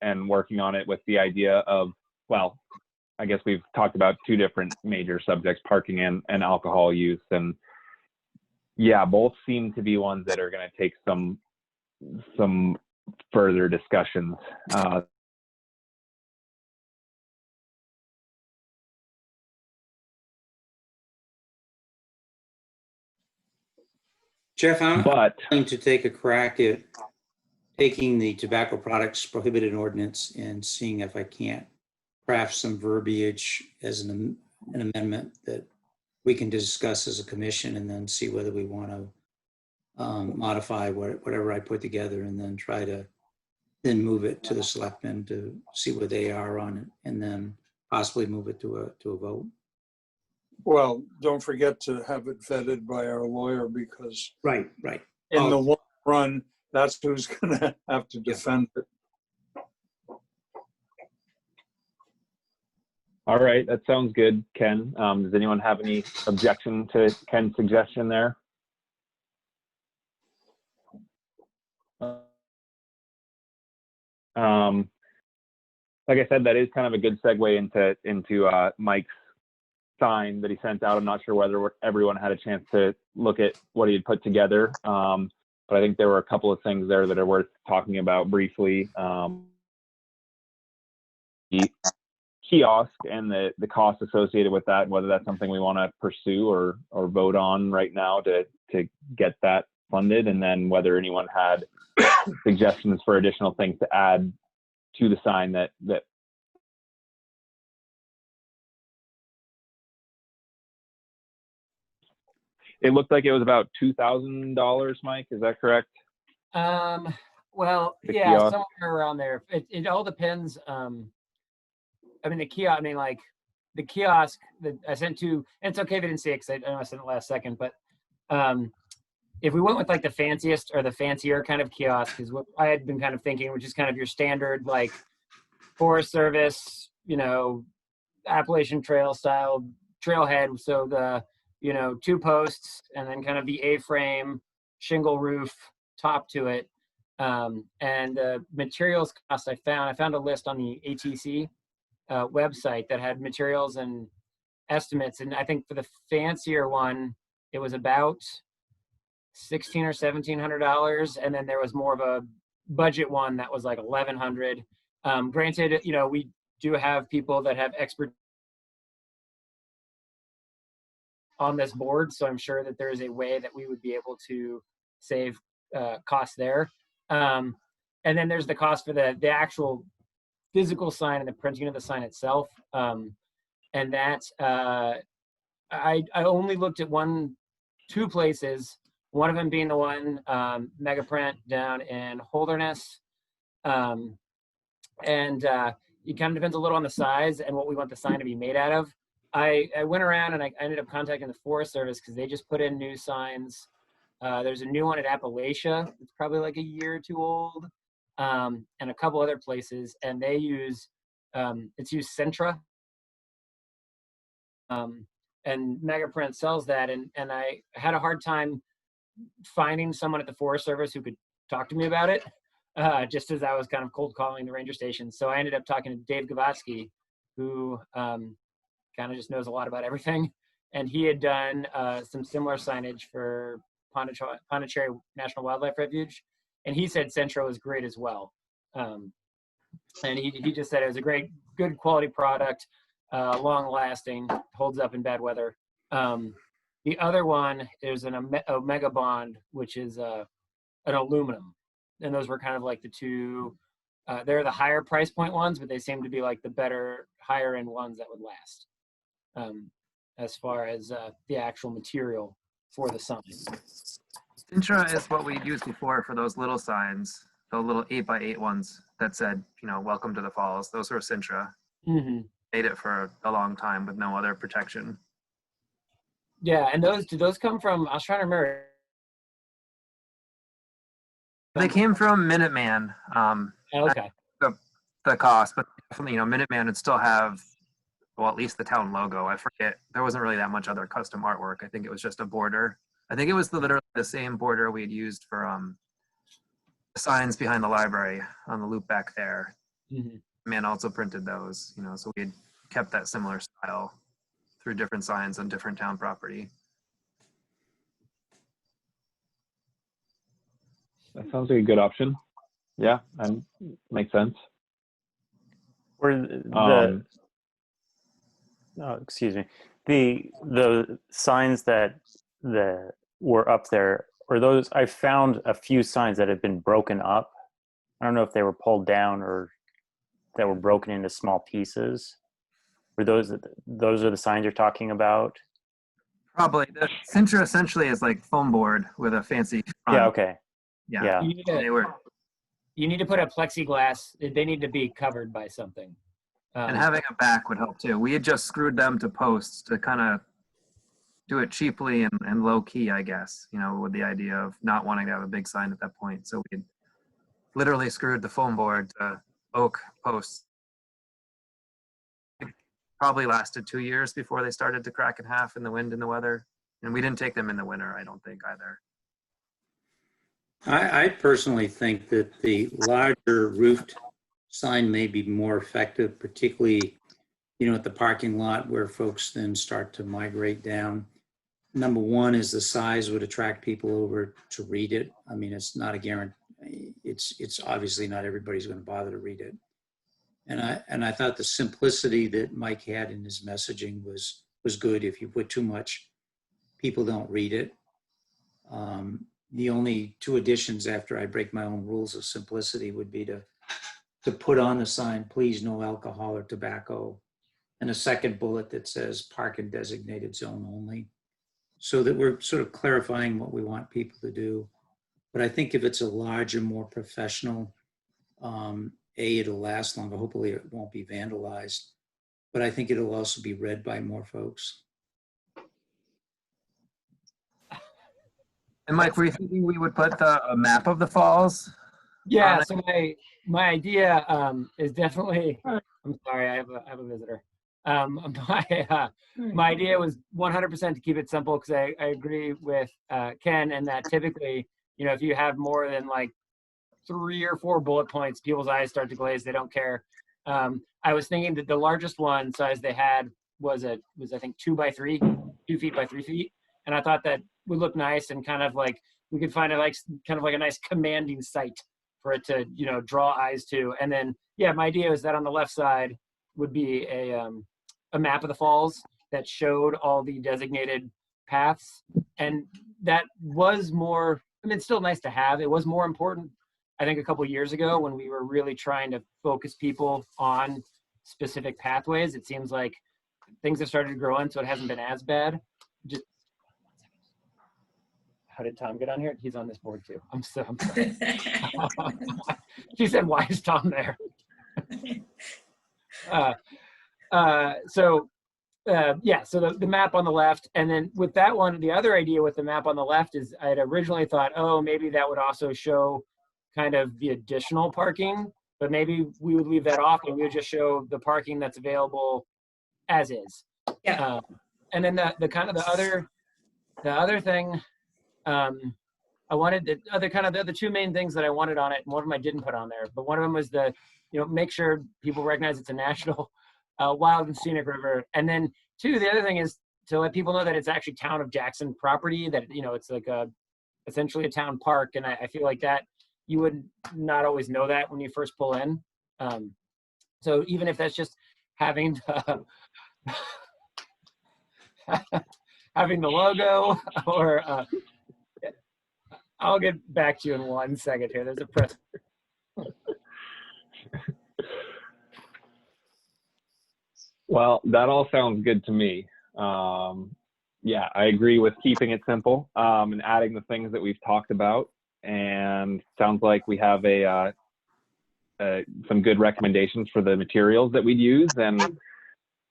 and working on it with the idea of, well, I guess we've talked about two different major subjects, parking and alcohol use. And yeah, both seem to be ones that are going to take some further discussions. Jeff, I'm But going to take a crack at taking the tobacco products prohibited ordinance and seeing if I can't craft some verbiage as an amendment that we can discuss as a commission, and then see whether we want to modify whatever I put together, and then try to then move it to the selectmen to see where they are on it, and then possibly move it to a vote. Well, don't forget to have it vetted by our lawyer, because Right. in the long run, that's who's going to have to defend it. all right, that sounds good, Ken. Does anyone have any objection to Ken's suggestion there? Like I said, that is kind of a good segue into Mike's sign that he sent out. I'm not sure whether everyone had a chance to look at what he had put together, but I think there were a couple of things there that are worth talking about briefly. The kiosk and the cost associated with that, and whether that's something we want to pursue or vote on right now to get that funded, and then whether anyone had suggestions for additional things to add to the sign that it looked like it was about $2,000, Mike, is that correct? Well, The yeah, kiosk. somewhere around there. It all depends. I mean, the kiosk, the kiosk that I sent to, and it's okay if I didn't say it, because I know I sent it last second, but if we went with like the fanciest or the fancier kind of kiosk, is what I had been kind of thinking, which is kind of your standard, like Forest Service, Appalachian Trail style trailhead. So the, 2 posts and then kind of the A-frame shingle roof top to it. And the materials cost I found a list on the ATC website that had materials and estimates. And I think for the fancier one, it was about $1,600 or $1,700. And then there was more of a budget one that was like $1,100. Granted, we do have people that have expert on this board, so I'm sure that there is a way that we would be able to save costs there. And then there's the cost for the actual physical sign and the printing of the sign itself. And that I only looked at 2 places, one of them being the one Megaprint down in Holderness. And it kind of depends a little on the size and what we want the sign to be made out of. I went around and I ended up contacting the Forest Service because they just put in new signs. There's a new one at Appalachia. It's probably like a year or 2 old, and a couple other places. And they use, it's used Centra. And Megaprint sells that. And I had a hard time finding someone at the Forest Service who could talk to me about it, just as I was kind of cold calling the ranger stations. So I ended up talking to Dave Gavatsky, who kind of just knows a lot about everything. And he had done some similar signage for Pondicherry National Wildlife Refuge. And he said Centro was great as well. And he just said it was a good quality product, long lasting, holds up in bad weather. The other one is an Omega Bond, which is an aluminum. And those were kind of like the 2, they're the higher price point ones, but they seem to be like the better, higher end ones that would last. As far as the actual material for the sign. Sintra is what we used before for those little signs, the little 8x8 ones that said, welcome to the falls. Those were Sintra. Mm-hmm. Made it for a long time with no other protection. Yeah, and do those come from, I was trying to remember, They came from Minuteman. Okay. The cost, but definitely, Minuteman would still have, well, at least the town logo. I forget. There wasn't really that much other custom artwork. I think it was just a border. I think it was literally the same border we had used for the signs behind the library on the loop back there. Mhm. Man also printed those, so we had kept that similar style through different signs on different town property. That sounds like a good option. Yeah, and makes sense. Or excuse me, the signs that were up there, or those, I found a few signs that had been broken up. I don't know if they were pulled down or that were broken into small pieces. Were those are the signs you're talking about? Probably. The Sintra essentially is like foam board with a fancy front. Yeah. Okay. Yeah. Yeah. You need to put a plexiglass. They need to be covered by something. And having a back would help too. We had just screwed them to posts to kind of do it cheaply and low key, I guess, with the idea of not wanting to have a big sign at that point. So we literally screwed the foam board to oak posts. It probably lasted 2 years before they started to crack in half in the wind and the weather. And we didn't take them in the winter, I don't think, either. I personally think that the larger roofed sign may be more effective, particularly, at the parking lot where folks then start to migrate down. Number one is the size would attract people over to read it. I mean, it's not a guarantee. It's obviously not everybody's going to bother to read it. And I thought the simplicity that Mike had in his messaging was good. If you put too much, people don't read it. The only two additions after I break my own rules of simplicity would be to put on the sign, please no alcohol or tobacco, and a second bullet that says park in designated zone only, so that we're sort of clarifying what we want people to do. But I think if it's a larger, more professional, it'll last longer. Hopefully it won't be vandalized, but I think it'll also be read by more folks. And Mike, were you thinking we would put a map of the falls? Yeah. So my idea is definitely. I'm sorry, I have a visitor. My idea was 100% to keep it simple, because I agree with Ken, and that typically, if you have more than like 3 or 4 bullet points, people's eyes start to glaze. They don't care. I was thinking that the largest one size they had was I think 2 by 3, 2 feet by 3 feet, and I thought that would look nice, and kind of like we could find kind of like a nice commanding sight for it to draw eyes to. And then my idea is that on the left side would be a map of the falls that showed all the designated paths, and that was more. I mean, it's still nice to have. It was more important, I think, a couple of years ago when we were really trying to focus people on specific pathways. It seems like things have started to grow in, so it hasn't been as bad. How did Tom get on here? He's on this board too. I'm sorry. She said, "Why is Tom there?" So the map on the left, and then with that one, the other idea with the map on the left is I had originally thought, maybe that would also show kind of the additional parking, but maybe we would leave that off and we would just show the parking that's available as is. Yeah. And then the other thing. I wanted the other 2 main things that I wanted on it, and one of them I didn't put on there, but one of them was make sure people recognize it's a national wild and scenic river. And then 2, the other thing is to let people know that it's actually Town of Jackson property, that, it's like essentially a town park. And I feel like that you would not always know that when you first pull in. So even if that's just having having the logo, or I'll get back to you in 1 second here. There's a press. Well, that all sounds good to me. Yeah, I agree with keeping it simple and adding the things that we've talked about. And sounds like we have some good recommendations for the materials that we'd use. And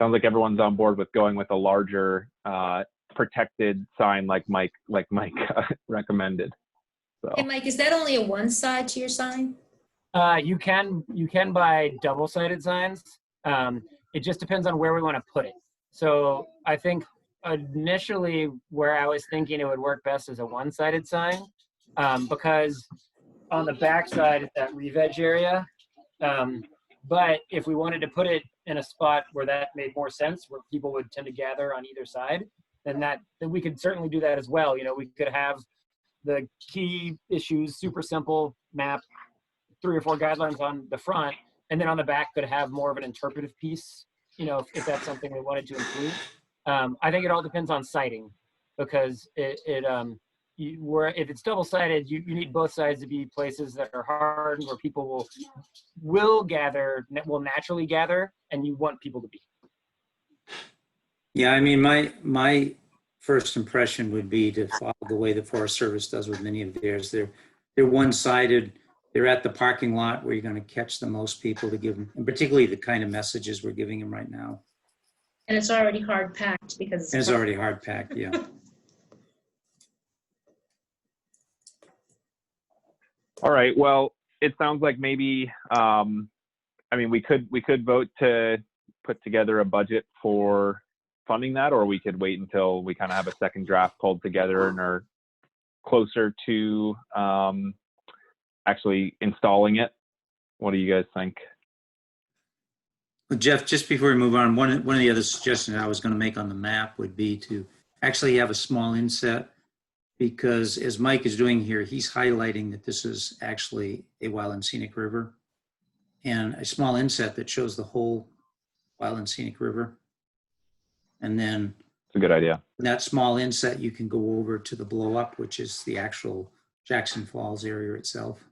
sounds like everyone's on board with going with a larger protected sign like Mike recommended. So Hey, Mike, is that only a one side to your sign? You can buy double-sided signs. It just depends on where we want to put it. So I think initially where I was thinking it would work best as a one-sided sign, because on the back side is that re-veg area. But if we wanted to put it in a spot where that made more sense, where people would tend to gather on either side, then we could certainly do that as well. You know, we could have the key issues, super simple map, 3 or 4 guidelines on the front, and then on the back could have more of an interpretive piece, you know, if that's something we wanted to include. I think it all depends on siting, because if it's double-sided, you need both sides to be places that are hard, where people will naturally gather, and you want people to be. Yeah, I mean, my first impression would be to follow the way the Forest Service does with many of theirs. They're one-sided. They're at the parking lot where you're going to catch the most people to give them, and particularly the kind of messages we're giving them right now. And it's already hard packed because And it's already hard packed, yeah. all right. Well, it sounds like maybe I mean we could vote to put together a budget for funding that, or we could wait until we kind of have a second draft pulled together and are closer to actually installing it. What do you guys think? Well, Jeff, just before we move on, one of the other suggestions I was going to make on the map would be to actually have a small inset, because as Mike is doing here, he's highlighting that this is actually a wild and scenic river, and a small inset that shows the whole wild and scenic river. And then It's a good idea. in that small inset, you can go over to the blow up, which is the actual Jackson Falls area itself.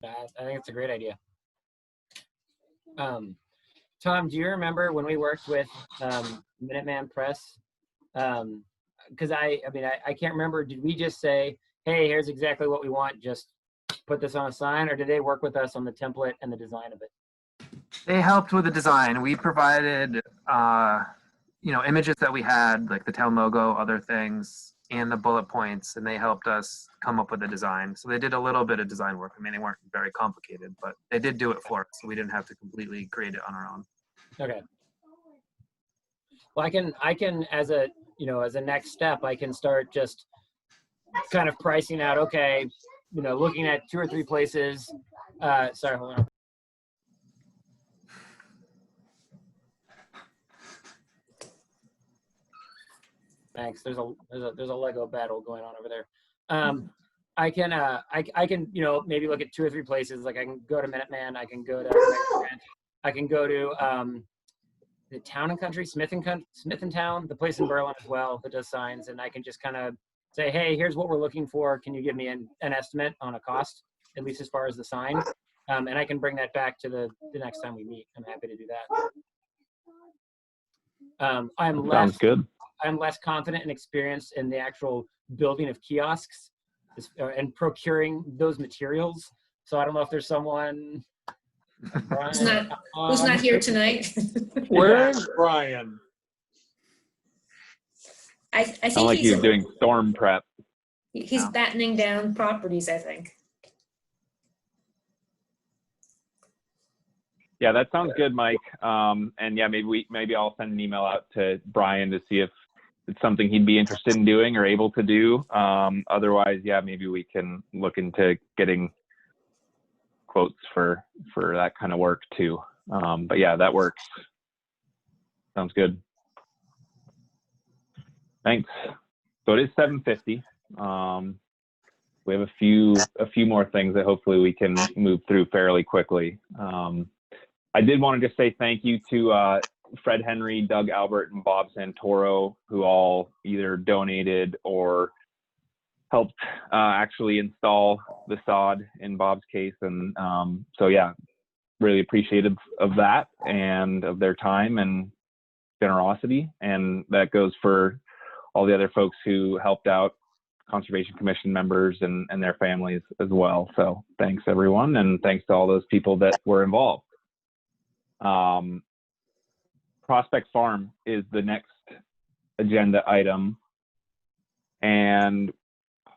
I think it's a great idea. Tom, do you remember when we worked with Minuteman Press? Because I can't remember. Did we just say, hey, here's exactly what we want, just put this on a sign, or did they work with us on the template and the design of it? They helped with the design. We provided, images that we had, like the town logo, other things, and the bullet points, and they helped us come up with the design. So they did a little bit of design work. I mean, they weren't very complicated, but they did do it for us, so we didn't have to completely create it on our own. Okay. Well, I can as a next step, I can start just kind of pricing out, okay, looking at 2 or 3 places. Sorry, hold on. Thanks. There's a Lego battle going on over there. I can maybe look at 2 or 3 places. Like I can go to Minuteman. I can go to I can go to the Town and Country, Smith and Town, the place in Berlin as well that does signs, and I can just kind of say, hey, here's what we're looking for. Can you give me an estimate on a cost, at least as far as the sign? And I can bring that back to the next time we meet. I'm happy to do that. Sounds good. I'm less confident and experienced in the actual building of kiosks and procuring those materials. So I don't know if there's someone. Who's not here tonight? Where's Brian? I think Sound like he's doing storm prep. he's battening down properties, I think. Yeah, that sounds good, Mike. And yeah, maybe I'll send an email out to Brian to see if it's something he'd be interested in doing or able to do. Otherwise, yeah, maybe we can look into getting quotes for that kind of work too. But yeah, that works. Sounds good. Thanks. So it is 7:50. We have a few more things that hopefully we can move through fairly quickly. I did want to just say thank you to Fred Henry, Doug Albert, and Bob Santoro, who all either donated or helped actually install the sod in Bob's case. And so yeah, really appreciative of that and of their time and generosity. And that goes for all the other folks who helped out, Conservation Commission members and their families as well. So thanks everyone, and thanks to all those people that were involved. Prospect Farm is the next agenda item, and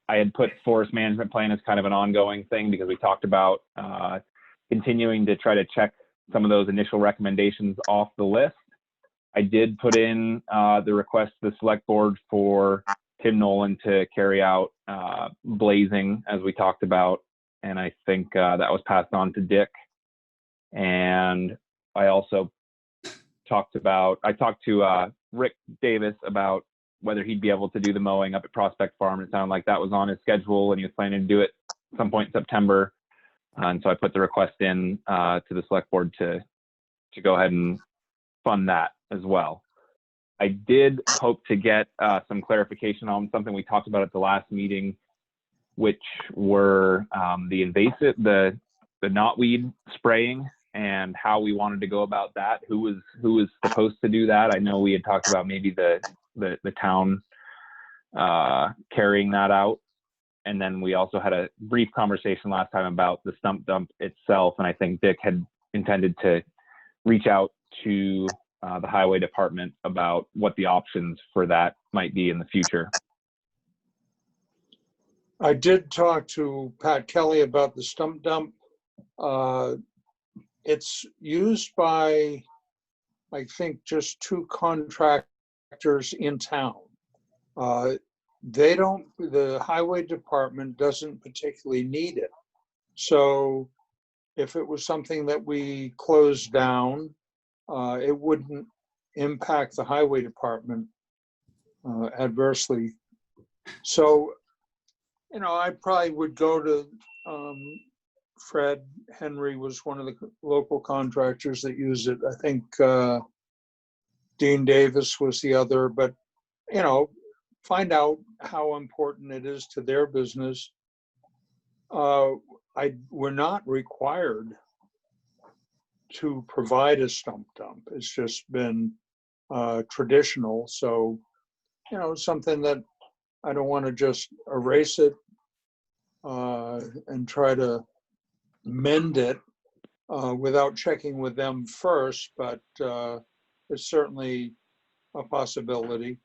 I had put forest management plan as kind of an ongoing thing because we talked about continuing to try to check some of those initial recommendations off the list. I did put in the request to the select board for Tim Nolan to carry out blazing as we talked about. And I think that was passed on to Dick. And I also talked to Rick Davis about whether he'd be able to do the mowing up at Prospect Farm. It sounded like that was on his schedule and he was planning to do it at some point in September. And so I put the request in to the select board to go ahead and fund that as well. I did hope to get some clarification on something we talked about at the last meeting, which were the invasive, the knotweed spraying and how we wanted to go about that. Who was supposed to do that? I know we had talked about maybe the town carrying that out. And then we also had a brief conversation last time about the stump dump itself. And I think Dick had intended to reach out to the highway department about what the options for that might be in the future. I did talk to Pat Kelly about the stump dump. It's used by, I think, just 2 contractors in town. The highway department doesn't particularly need it. So if it was something that we closed down, it wouldn't impact the highway department adversely. So, I probably would go to Fred Henry was one of the local contractors that use it. I think Dean Davis was the other, but, find out how important it is to their business. We're not required to provide a stump dump. It's just been traditional. So, something that I don't want to just erase it and try to mend it without checking with them first, but it's certainly a possibility.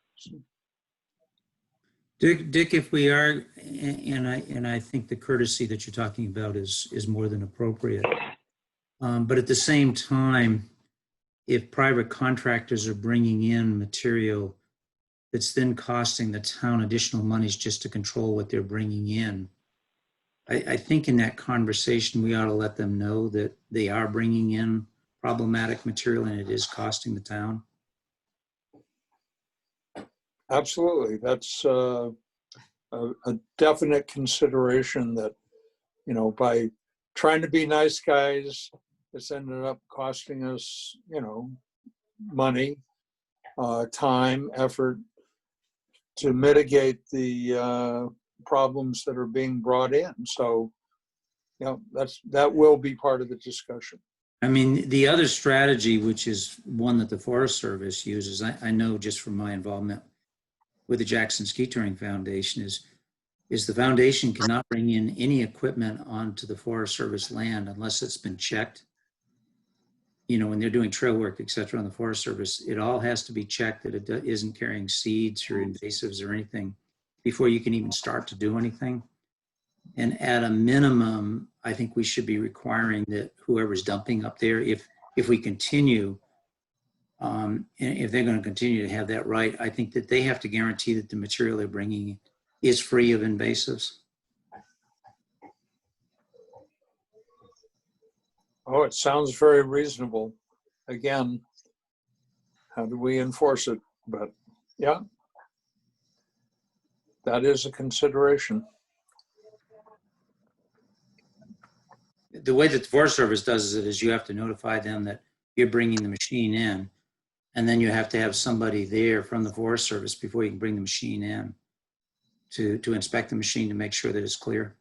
Dick, if we are, and I think the courtesy that you're talking about is more than appropriate. But at the same time, if private contractors are bringing in material that's then costing the town additional monies just to control what they're bringing in, I think in that conversation, we ought to let them know that they are bringing in problematic material and it is costing the town. Absolutely. That's a definite consideration that, by trying to be nice guys, it's ended up costing us, money, time, effort to mitigate the problems that are being brought in. So, that will be part of the discussion. I mean, the other strategy, which is one that the Forest Service uses, I know just from my involvement with the Jackson Ski Touring Foundation, is the foundation cannot bring in any equipment onto the Forest Service land unless it's been checked. When they're doing trail work, et cetera, on the Forest Service, it all has to be checked that it isn't carrying seeds or invasives or anything before you can even start to do anything. And at a minimum, I think we should be requiring that whoever's dumping up there, if we continue, and if they're going to continue to have that right, I think that they have to guarantee that the material they're bringing is free of invasives. Oh, it sounds very reasonable. Again, how do we enforce it? But yeah, that is a consideration. The way that the Forest Service does it is you have to notify them that you're bringing the machine in, and then you have to have somebody there from the Forest Service before you can bring the machine in to inspect the machine to make sure that it's clear.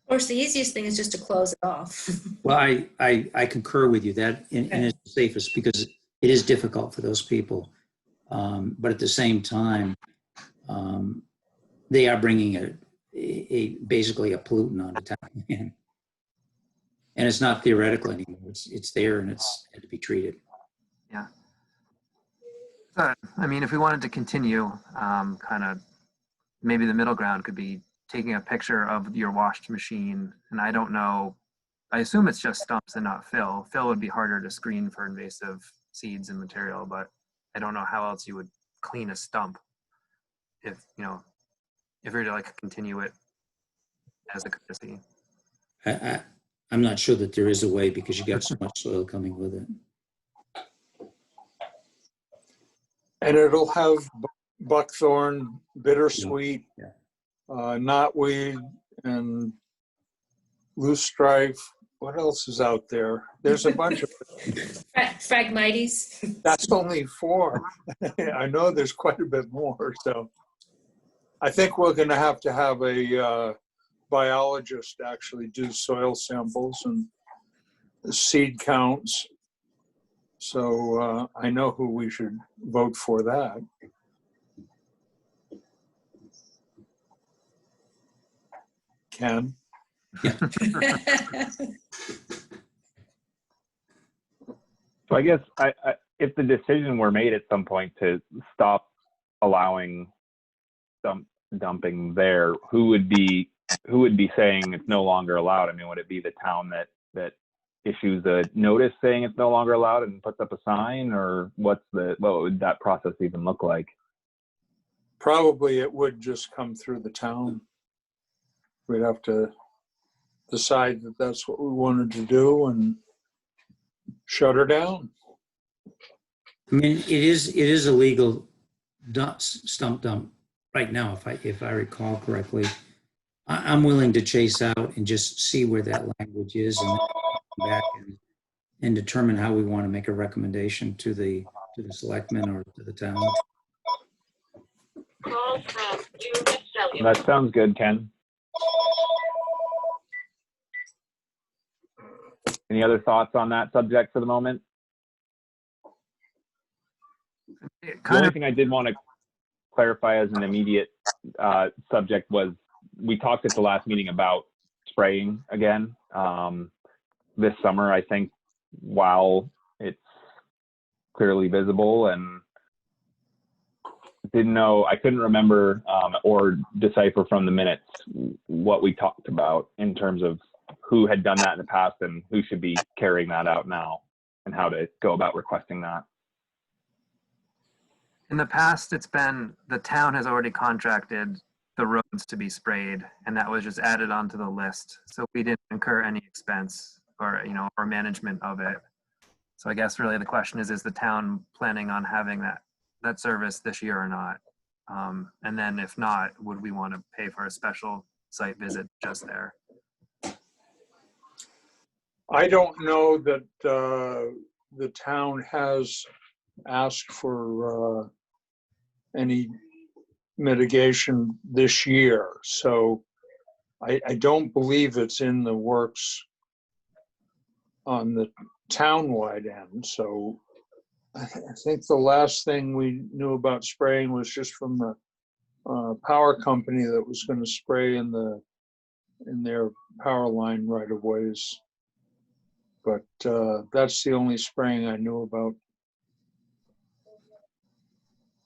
Of course, the easiest thing is just to close it off. Well, I concur with you that and it's the safest because it is difficult for those people. But at the same time, they are bringing basically a pollutant onto town. And it's not theoretical anymore. It's there and it's had to be treated. Yeah. So, I mean, if we wanted to continue kind of maybe the middle ground could be taking a picture of your washed machine. And I don't know, I assume it's just stumps and not fill. Fill would be harder to screen for invasive seeds and material, but I don't know how else you would clean a stump if, you know, if you're to like continue it as a courtesy. I'm not sure that there is a way because you got so much soil coming with it. And it'll have buckthorn, bittersweet, Yeah. knotweed, and loosestrife. What else is out there? There's a bunch of, Phragmites. that's only 4. I know there's quite a bit more, so. I think we're gonna have a biologist actually do soil samples and seed counts. So I know who we should vote for that. Ken? So I guess if the decision were made at some point to stop allowing dumping there, who would be saying it's no longer allowed? I mean, would it be the town that issues a notice saying it's no longer allowed and puts up a sign, or what would that process even look like? Probably it would just come through the town. We'd have to decide that that's what we wanted to do and shut her down. I mean, it is a legal stump dump right now, if I recall correctly. I'm willing to chase out and just see where that language is and then come back and determine how we want to make a recommendation to the selectmen or to the town. That sounds good, Ken. Any other thoughts on that subject for the moment? The only thing I did want to clarify as an immediate subject was we talked at the last meeting about spraying again this summer, I think, while it's clearly visible, and I couldn't remember or decipher from the minutes what we talked about in terms of who had done that in the past and who should be carrying that out now and how to go about requesting that. In the past, it's been the town has already contracted the roads to be sprayed, and that was just added onto the list. So we didn't incur any expense or, you know, or management of it. So I guess really the question is the town planning on having that service this year or not? And then if not, would we want to pay for a special site visit just there? I don't know that the town has asked for any mitigation this year. So I don't believe it's in the works on the town-wide end. So I think the last thing we knew about spraying was just from the power company that was going to spray in their power line right of ways. But that's the only spraying I knew about.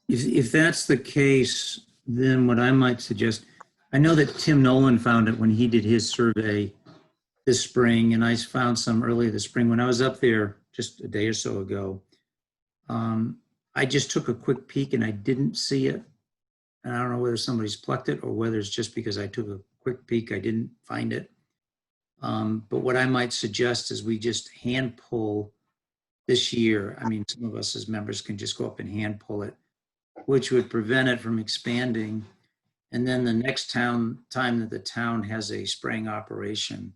If that's the case, then what I might suggest, I know that Tim Nolan found it when he did his survey this spring, and I found some earlier this spring. When I was up there just a day or so ago, I just took a quick peek and I didn't see it. And I don't know whether somebody's plucked it or whether it's just because I took a quick peek, I didn't find it. But what I might suggest is we just hand pull this year. I mean, some of us as members can just go up and hand pull it, which would prevent it from expanding. And then the next time that the town has a spraying operation,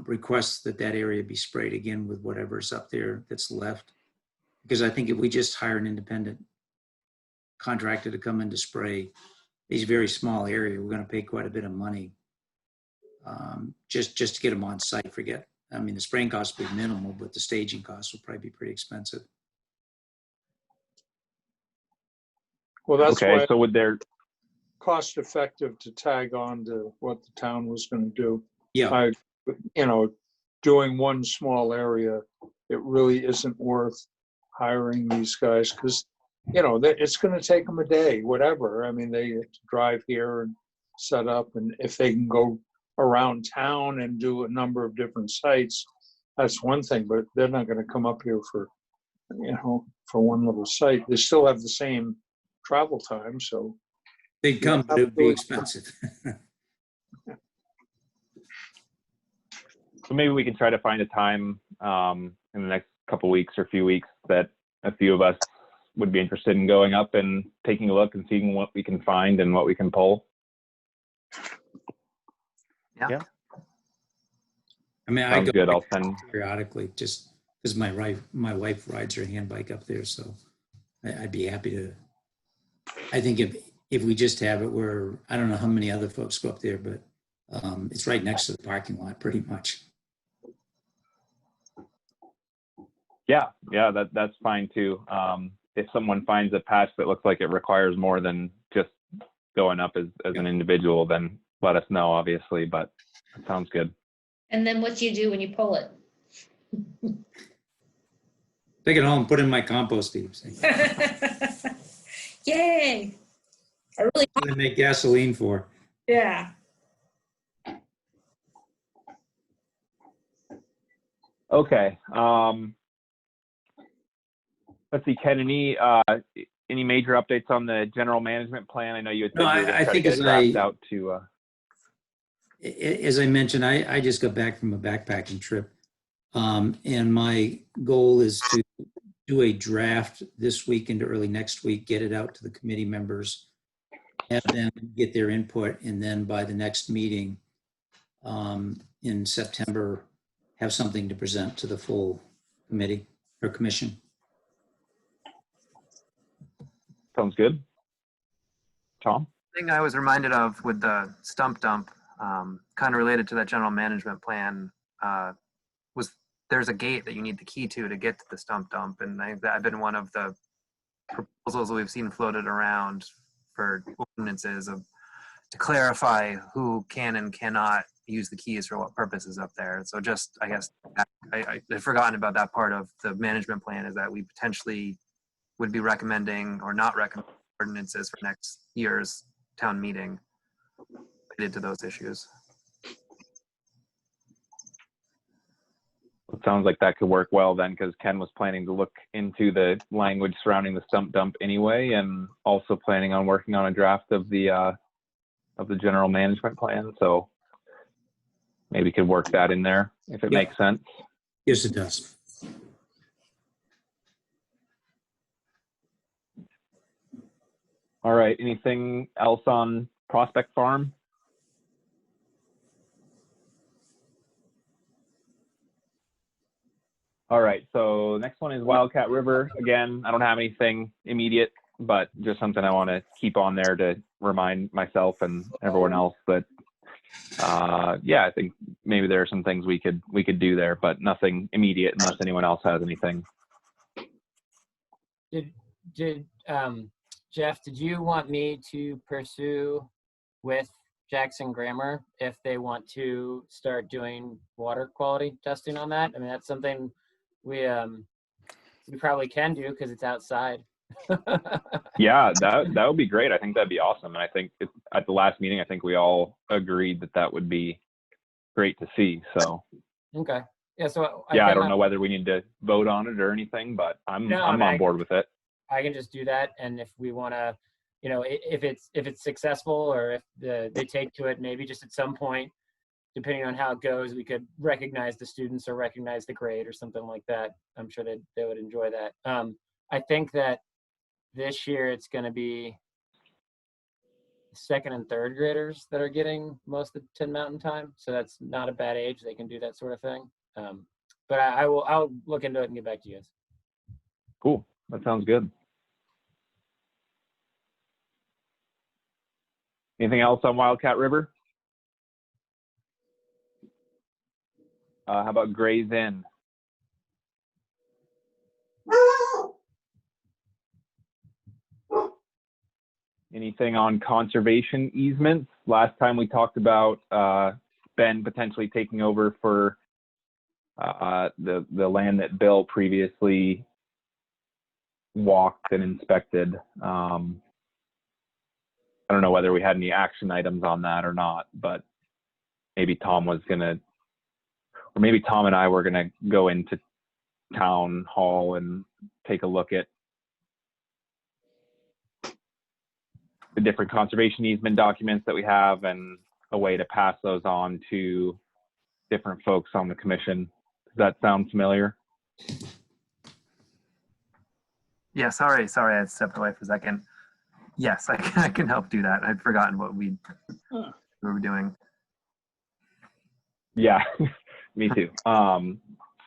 request that area be sprayed again with whatever's up there that's left. Because I think if we just hire an independent contractor to come in to spray a very small area, we're going to pay quite a bit of money just to get them on site. I mean, the spraying costs will be minimal, but the staging costs will probably be pretty expensive. Well, that's okay, why so would there cost effective to tag on to what the town was going to do. Yeah. Doing one small area, it really isn't worth hiring these guys because you know, it's going to take them a day, whatever. I mean, they have to drive here and set up, and if they can go around town and do a number of different sites, that's one thing, but they're not going to come up here for, you know, for one little site. They still have the same travel time, so. They'd come, but it would be expensive. So maybe we can try to find a time in the next couple weeks or few weeks that a few of us would be interested in going up and taking a look and seeing what we can find and what we can pull. Yeah. I mean, I Sounds go good. I'll send. periodically just because my wife rides her hand bike up there, so I'd be happy to. I think if we just have it where, I don't know how many other folks go up there, but it's right next to the parking lot pretty much. Yeah, that's fine too. If someone finds a patch that looks like it requires more than just going up as an individual, then let us know, obviously, but it sounds good. And then what do you do when you pull it? Take it home, put it in my compost heaps. Yay! I really, I make gasoline for. yeah. Okay. Let's see, Ken, any major updates on the general management plan? I know you had said No, you were going I to try to think get as a draft out to. As I mentioned, I just got back from a backpacking trip. And my goal is to do a draft this week into early next week, get it out to the committee members, have them get their input, and then by the next meeting in September, have something to present to the full committee or commission. Sounds good. Tom? Thing I was reminded of with the stump dump, kind of related to that general management plan, was there's a gate that you need the key to get to the stump dump. And I've been one of the proposals that we've seen floated around for ordinances to clarify who can and cannot use the keys for what purposes up there. So just, I guess, I'd forgotten about that part of the management plan, is that we potentially would be recommending or not recommending ordinances for next year's town meeting related to those issues. It sounds like that could work well then, because Ken was planning to look into the language surrounding the stump dump anyway, and also planning on working on a draft of the general management plan. So maybe could work that in there if it makes sense. Yes, it does. All right. Anything else on Prospect Farm? All right. So next one is Wildcat River. Again, I don't have anything immediate, but just something I want to keep on there to remind myself and everyone else that, yeah, I think maybe there are some things we could do there, but nothing immediate unless anyone else has anything. Did Jeff, did you want me to pursue with Jackson Grammar if they want to start doing water quality testing on that? I mean, that's something we probably can do because it's outside. Yeah, that would be great. I think that'd be awesome. And I think at the last meeting, I think we all agreed that would be great to see. So Okay. Yeah. So I don't know whether we need to vote on it or anything, but I'm on board with it. I can just do that, and if we want to, you know, if it's successful, or if they take to it, maybe just at some point, depending on how it goes, we could recognize the students or recognize the grade or something like that. I'm sure they would enjoy that. I think that this year it's going to be second and third graders that are getting most of the Tin Mountain time, so that's not a bad age. They can do that sort of thing. But I'll look into it and get back to you guys. Cool. That sounds good. Anything else on Wildcat River? How about Gray's Inn? Anything on conservation easements? Last time we talked about Ben potentially taking over for the land that Bill previously walked and inspected. I don't know whether we had any action items on that or not, but maybe Tom was gonna, or maybe Tom and I were gonna go into town hall and take a look at the different conservation easement documents that we have and a way to pass those on to different folks on the commission. Does that sound familiar? Yeah, sorry, I had stepped away for a second. Yes, I can help do that. I'd forgotten what we were doing. Yeah, me too.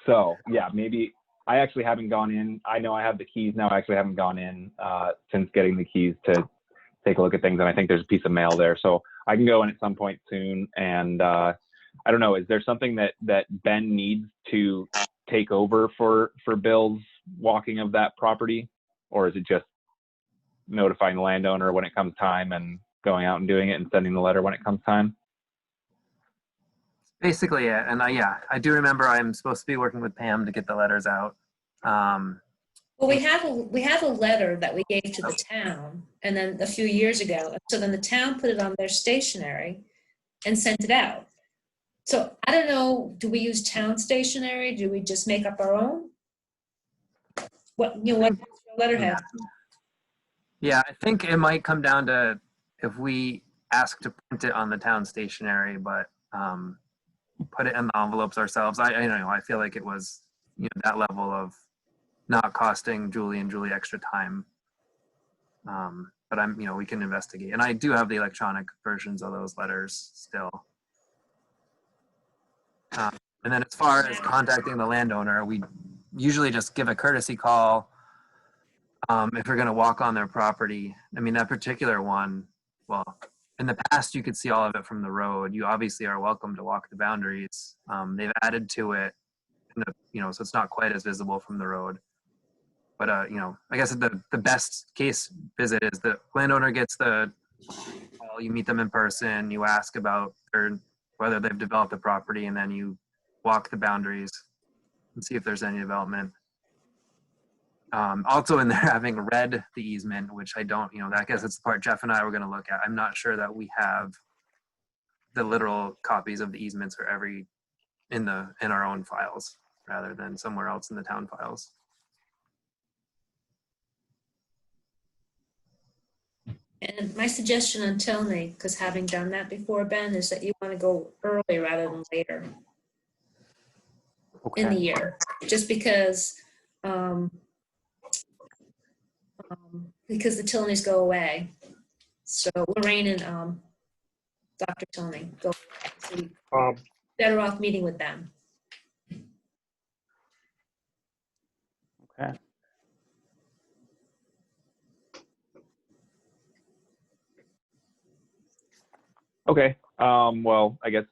So yeah, maybe I actually haven't gone in. I know I have the keys now. I actually haven't gone in since getting the keys to take a look at things. And I think there's a piece of mail there. So I can go in at some point soon. And I don't know, is there something that Ben needs to take over for Bill's walking of that property? Or is it just notifying the landowner when it comes time and going out and doing it and sending the letter when it comes time? Basically, yeah. And I do remember I'm supposed to be working with Pam to get the letters out. Well, we have a letter that we gave to the town, and then a few years ago. So then the town put it on their stationery and sent it out. So I don't know, do we use town stationery? Do we just make up our own? What letter have? Yeah, I think it might come down to if we ask to print it on the town stationery, but put it in the envelopes ourselves. I don't know. I feel like it was that level of not costing Julie and Julie extra time. But we can investigate. And I do have the electronic versions of those letters still. And then as far as contacting the landowner, we usually just give a courtesy call if we're going to walk on their property. I mean, that particular one, well, in the past, you could see all of it from the road. You obviously are welcome to walk the boundaries. They've added to it, so it's not quite as visible from the road. But, I guess the best case visit is the landowner gets the call, you meet them in person, you ask about whether they've developed the property, and then you walk the boundaries and see if there's any development. Also in there, having read the easement, which I don't, I guess it's the part Jeff and I were going to look at. I'm not sure that we have the literal copies of the easements for in our own files rather than somewhere else in the town files. And my suggestion on Tony, because having done that before, Ben, is that you want to go early rather than later in the year, just because the Tilneys go away. So Lorraine and Dr. Tilney go away. So you're better off meeting with them. Okay. Okay. Well, I guess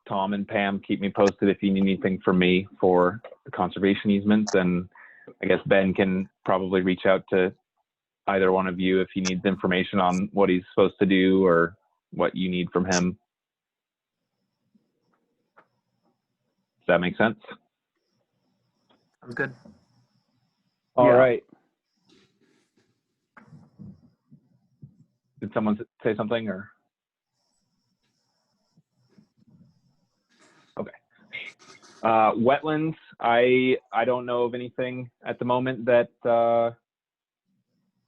Tom and Pam keep me posted if you need anything from me for the conservation easements, and I guess Ben can probably reach out to either one of you if he needs information on what he's supposed to do or what you need from him. Does that make sense? Sounds good. All Yeah. right. Did someone say something or? Okay. Wetlands, I don't know of anything at the moment that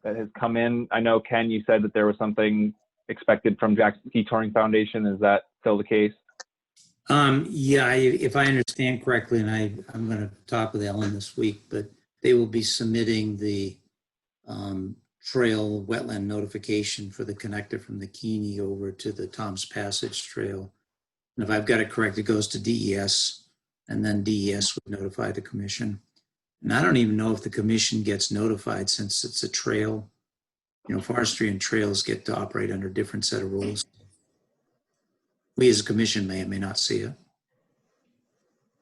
that has come in. I know, Ken, you said that there was something expected from Jackson Ski Touring Foundation. Is that still the case? Yeah, if I understand correctly, and I'm going to talk with Ellen this week, but they will be submitting the trail wetland notification for the connector from the Keeney over to the Tom's Passage Trail. And if I've got it correct, it goes to DES, and then DES would notify the commission. And I don't even know if the commission gets notified since it's a trail. Forestry and trails get to operate under a different set of rules. We as a commission may or may not see it.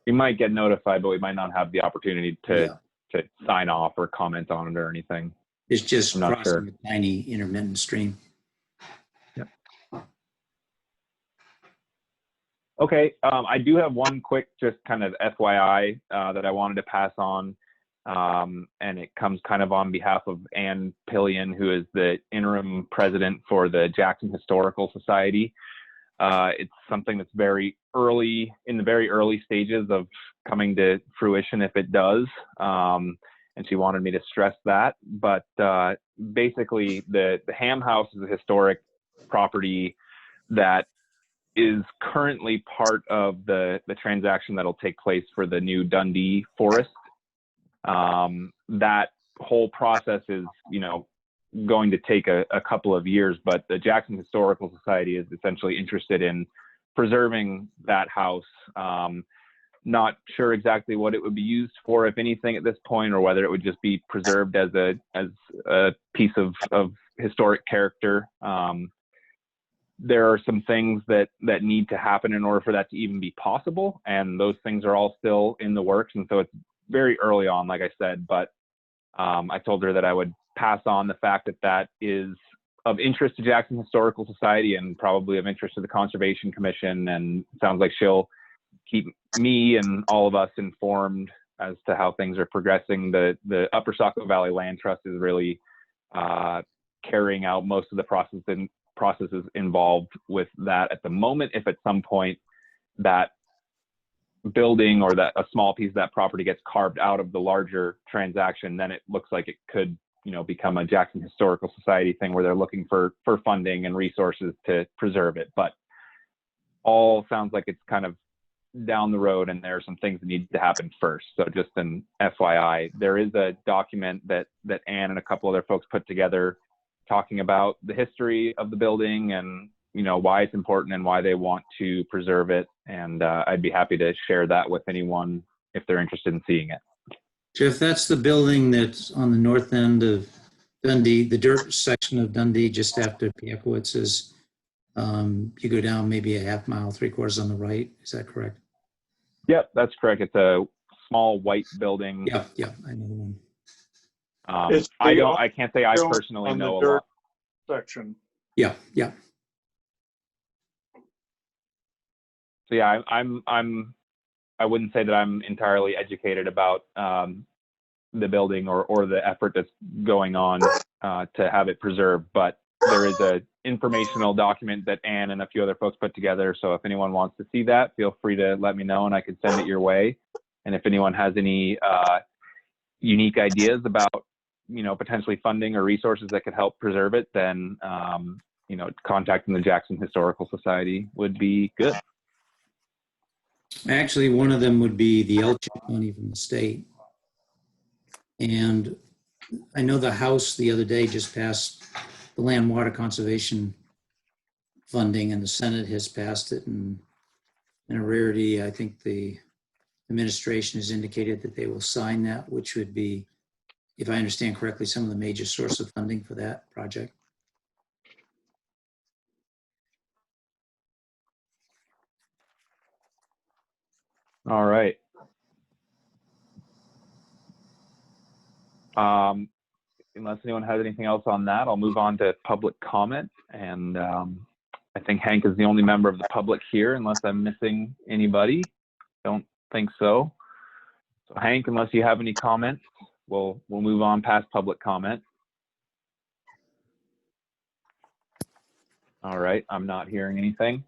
We might get notified, but we might not have the opportunity to sign off or comment on it or anything. It's just I'm not crossing sure. a tiny intermittent stream. Yep. Okay, I do have one quick just kind of FYI that I wanted to pass on. and it comes kind of on behalf of Ann Pillion, who is the interim president for the Jackson Historical Society. It's something that's very early, in the very early stages of coming to fruition if it does. And she wanted me to stress that. But basically, the Ham House is a historic property that is currently part of the transaction that'll take place for the new Dundee Forest. That whole process is, going to take a couple of years, but the Jackson Historical Society is essentially interested in preserving that house. Not sure exactly what it would be used for, if anything, at this point, or whether it would just be preserved as a piece of historic character. There are some things that need to happen in order for that to even be possible, and those things are all still in the works. And so it's very early on, like I said, but I told her that I would pass on the fact that is of interest to Jackson Historical Society and probably of interest to the Conservation Commission. And it sounds like she'll keep me and all of us informed as to how things are progressing. The Upper Saco Valley Land Trust is really carrying out most of the processes involved with that at the moment. If at some point that building or that a small piece of that property gets carved out of the larger transaction, then it looks like it could, become a Jackson Historical Society thing where they're looking for funding and resources to preserve it. But all sounds like it's kind of down the road, and there are some things that need to happen first. So just an FYI, there is a document that Ann and a couple other folks put together talking about the history of the building and why it's important and why they want to preserve it. And I'd be happy to share that with anyone if they're interested in seeing it. Jeff, that's the building that's on the north end of Dundee, the dirt section of Dundee, just after Piekowitz's. You go down maybe a half mile, 3/4 on the right. Is that correct? Yep, that's correct. It's a small white building. Yeah, I know the one. I can't say I personally on the know a dirt lot. section. Yeah. So yeah, I wouldn't say that I'm entirely educated about the building or the effort that's going on to have it preserved, but there is a informational document that Ann and a few other folks put together. So if anyone wants to see that, feel free to let me know and I can send it your way. And if anyone has any unique ideas about, potentially funding or resources that could help preserve it, then, contacting the Jackson Historical Society would be good. Actually, one of them would be the LCHIP money from the state. And I know the House the other day just passed the Land Water Conservation funding, and the Senate has passed it. And in a rarity, I think the administration has indicated that they will sign that, which would be, if I understand correctly, some of the major source of funding for that project. All right. Unless anyone has anything else on that, I'll move on to public comment. And I think Hank is the only member of the public here, unless I'm missing anybody. Don't think so. So Hank, unless you have any comments, we'll move on past public comment. All right, I'm not hearing anything.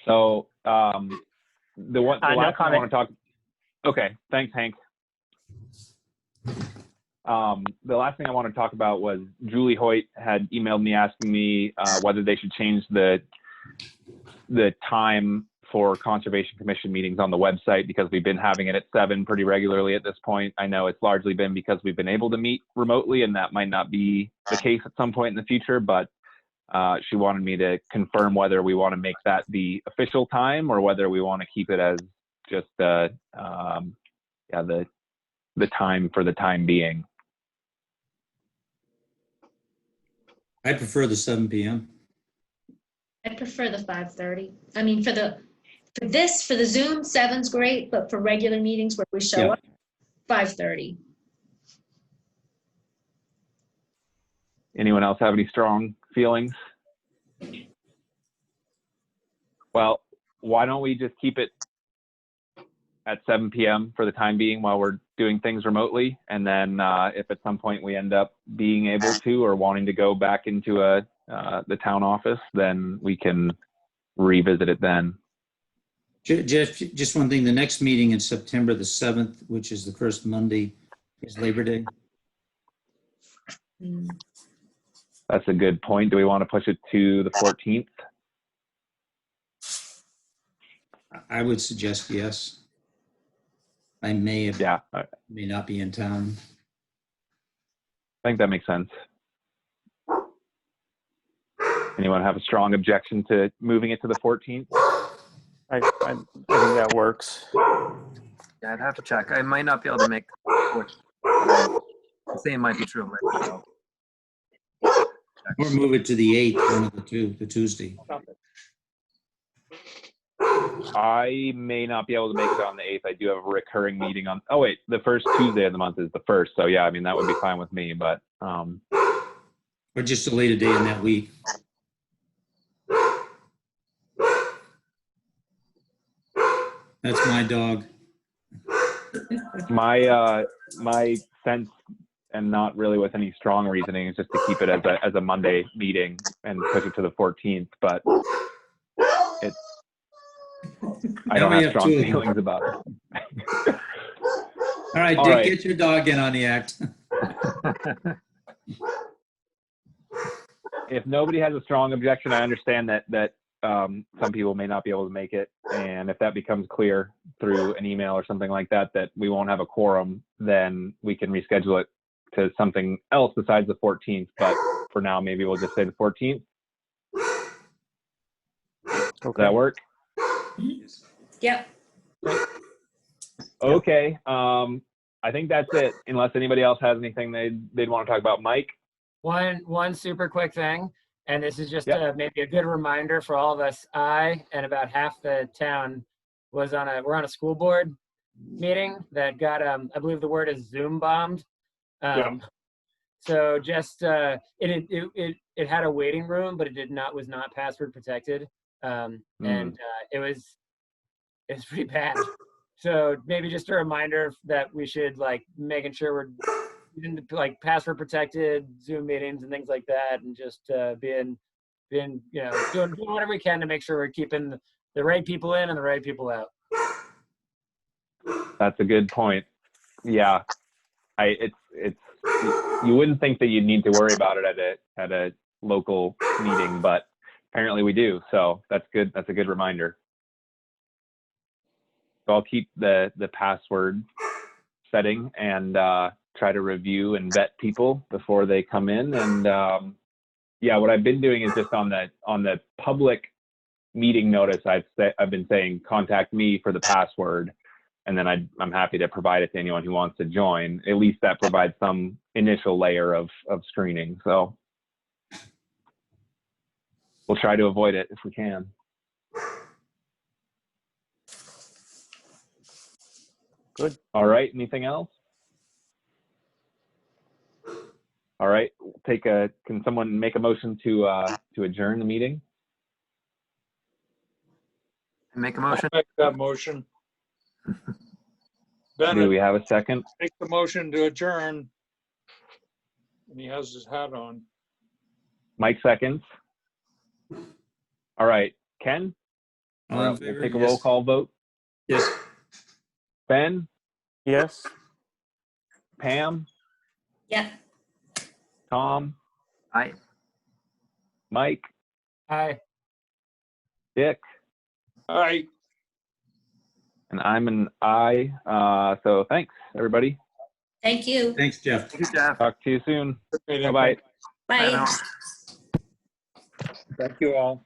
So the last thing I want to talk. Okay, thanks, Hank. The last thing I want to talk about was Julie Hoyt had emailed me asking me whether they should change the time for Conservation Commission meetings on the website, because we've been having it at 7 pretty regularly at this point. I know it's largely been because we've been able to meet remotely, and that might not be the case at some point in the future, but she wanted me to confirm whether we want to make that the official time or whether we want to keep it as just the time for the time being. I prefer the 7 p.m. I prefer the 5:30. I mean, for the Zoom, 7's great, but for regular meetings where we show up, 5:30. Anyone else have any strong feelings? Well, why don't we just keep it at 7 p.m. for the time being while we're doing things remotely. And then if at some point we end up being able to or wanting to go back into the town office, then we can revisit it then. Jeff, just one thing, the next meeting in September the 7th, which is the first Monday, is Labor Day. Mm. That's a good point. Do we want to push it to the 14th? I would suggest yes. I may Yeah, I may not be in town. think that makes sense. Anyone have a strong objection to moving it to the 14th? I think that works. Yeah, I'd have to check. I might not be able to make the same might be true of Labor Day. Or move it to the 8th, one of the two, the Tuesday. I may not be able to make it on the 8th. I do have a recurring meeting on, oh wait, the first Tuesday of the month is the 1st. So yeah, I mean, that would be fine with me, but Or just a later day in that week. That's my dog. my sense, and not really with any strong reasoning, is just to keep it as a Monday meeting and push it to the 14th, but it's, I don't Now we have have strong two of them. feelings about it. All right, All Dick, right. get your dog in on the act. If nobody has a strong objection, I understand that some people may not be able to make it. And if that becomes clear through an email or something like that, that we won't have a quorum, then we can reschedule it to something else besides the 14th. But for now, maybe we'll just say the 14th. Does that work? Yep. Okay. I think that's it, unless anybody else has anything they'd want to talk about. Mike? One super quick thing, and this is just Yep. maybe a good reminder for all of us. I and about half the town we're on a school board meeting that got I believe the word is Zoom bombed. So just it had a waiting room, but it was not password protected, and it was pretty bad. So maybe just a reminder that we should making sure we're in password protected Zoom meetings and things like that, and just being doing whatever we can to make sure we're keeping the right people in and the right people out. That's a good point. Yeah, it's you wouldn't think that you'd need to worry about it at a local meeting, but apparently we do. So that's good. That's a good reminder. So I'll keep the password setting and try to review and vet people before they come in. And yeah, what I've been doing is just on the public meeting notice, I've been saying contact me for the password, and then I'm happy to provide it to anyone who wants to join. At least that provides some initial layer of screening. So we'll try to avoid it if we can. Good. All right. Anything else? All right. Can someone make a motion to adjourn the meeting? Make a motion. I'll make that motion. Do Bennett, we have a second? make the motion to adjourn. And he has his hat on. Mike seconds. All right. Ken? All in We'll favor? take a Yes. roll call vote. Yes. Ben? Yes. Pam? Yep. Tom? Aye. Mike? Hi. Dick? All right. And I'm an I. So thanks, everybody. Thank you. Thanks, Jeff. Thank you, Jeff. Talk to you soon. Okay, Bye-bye. Bye. now. Thank you all.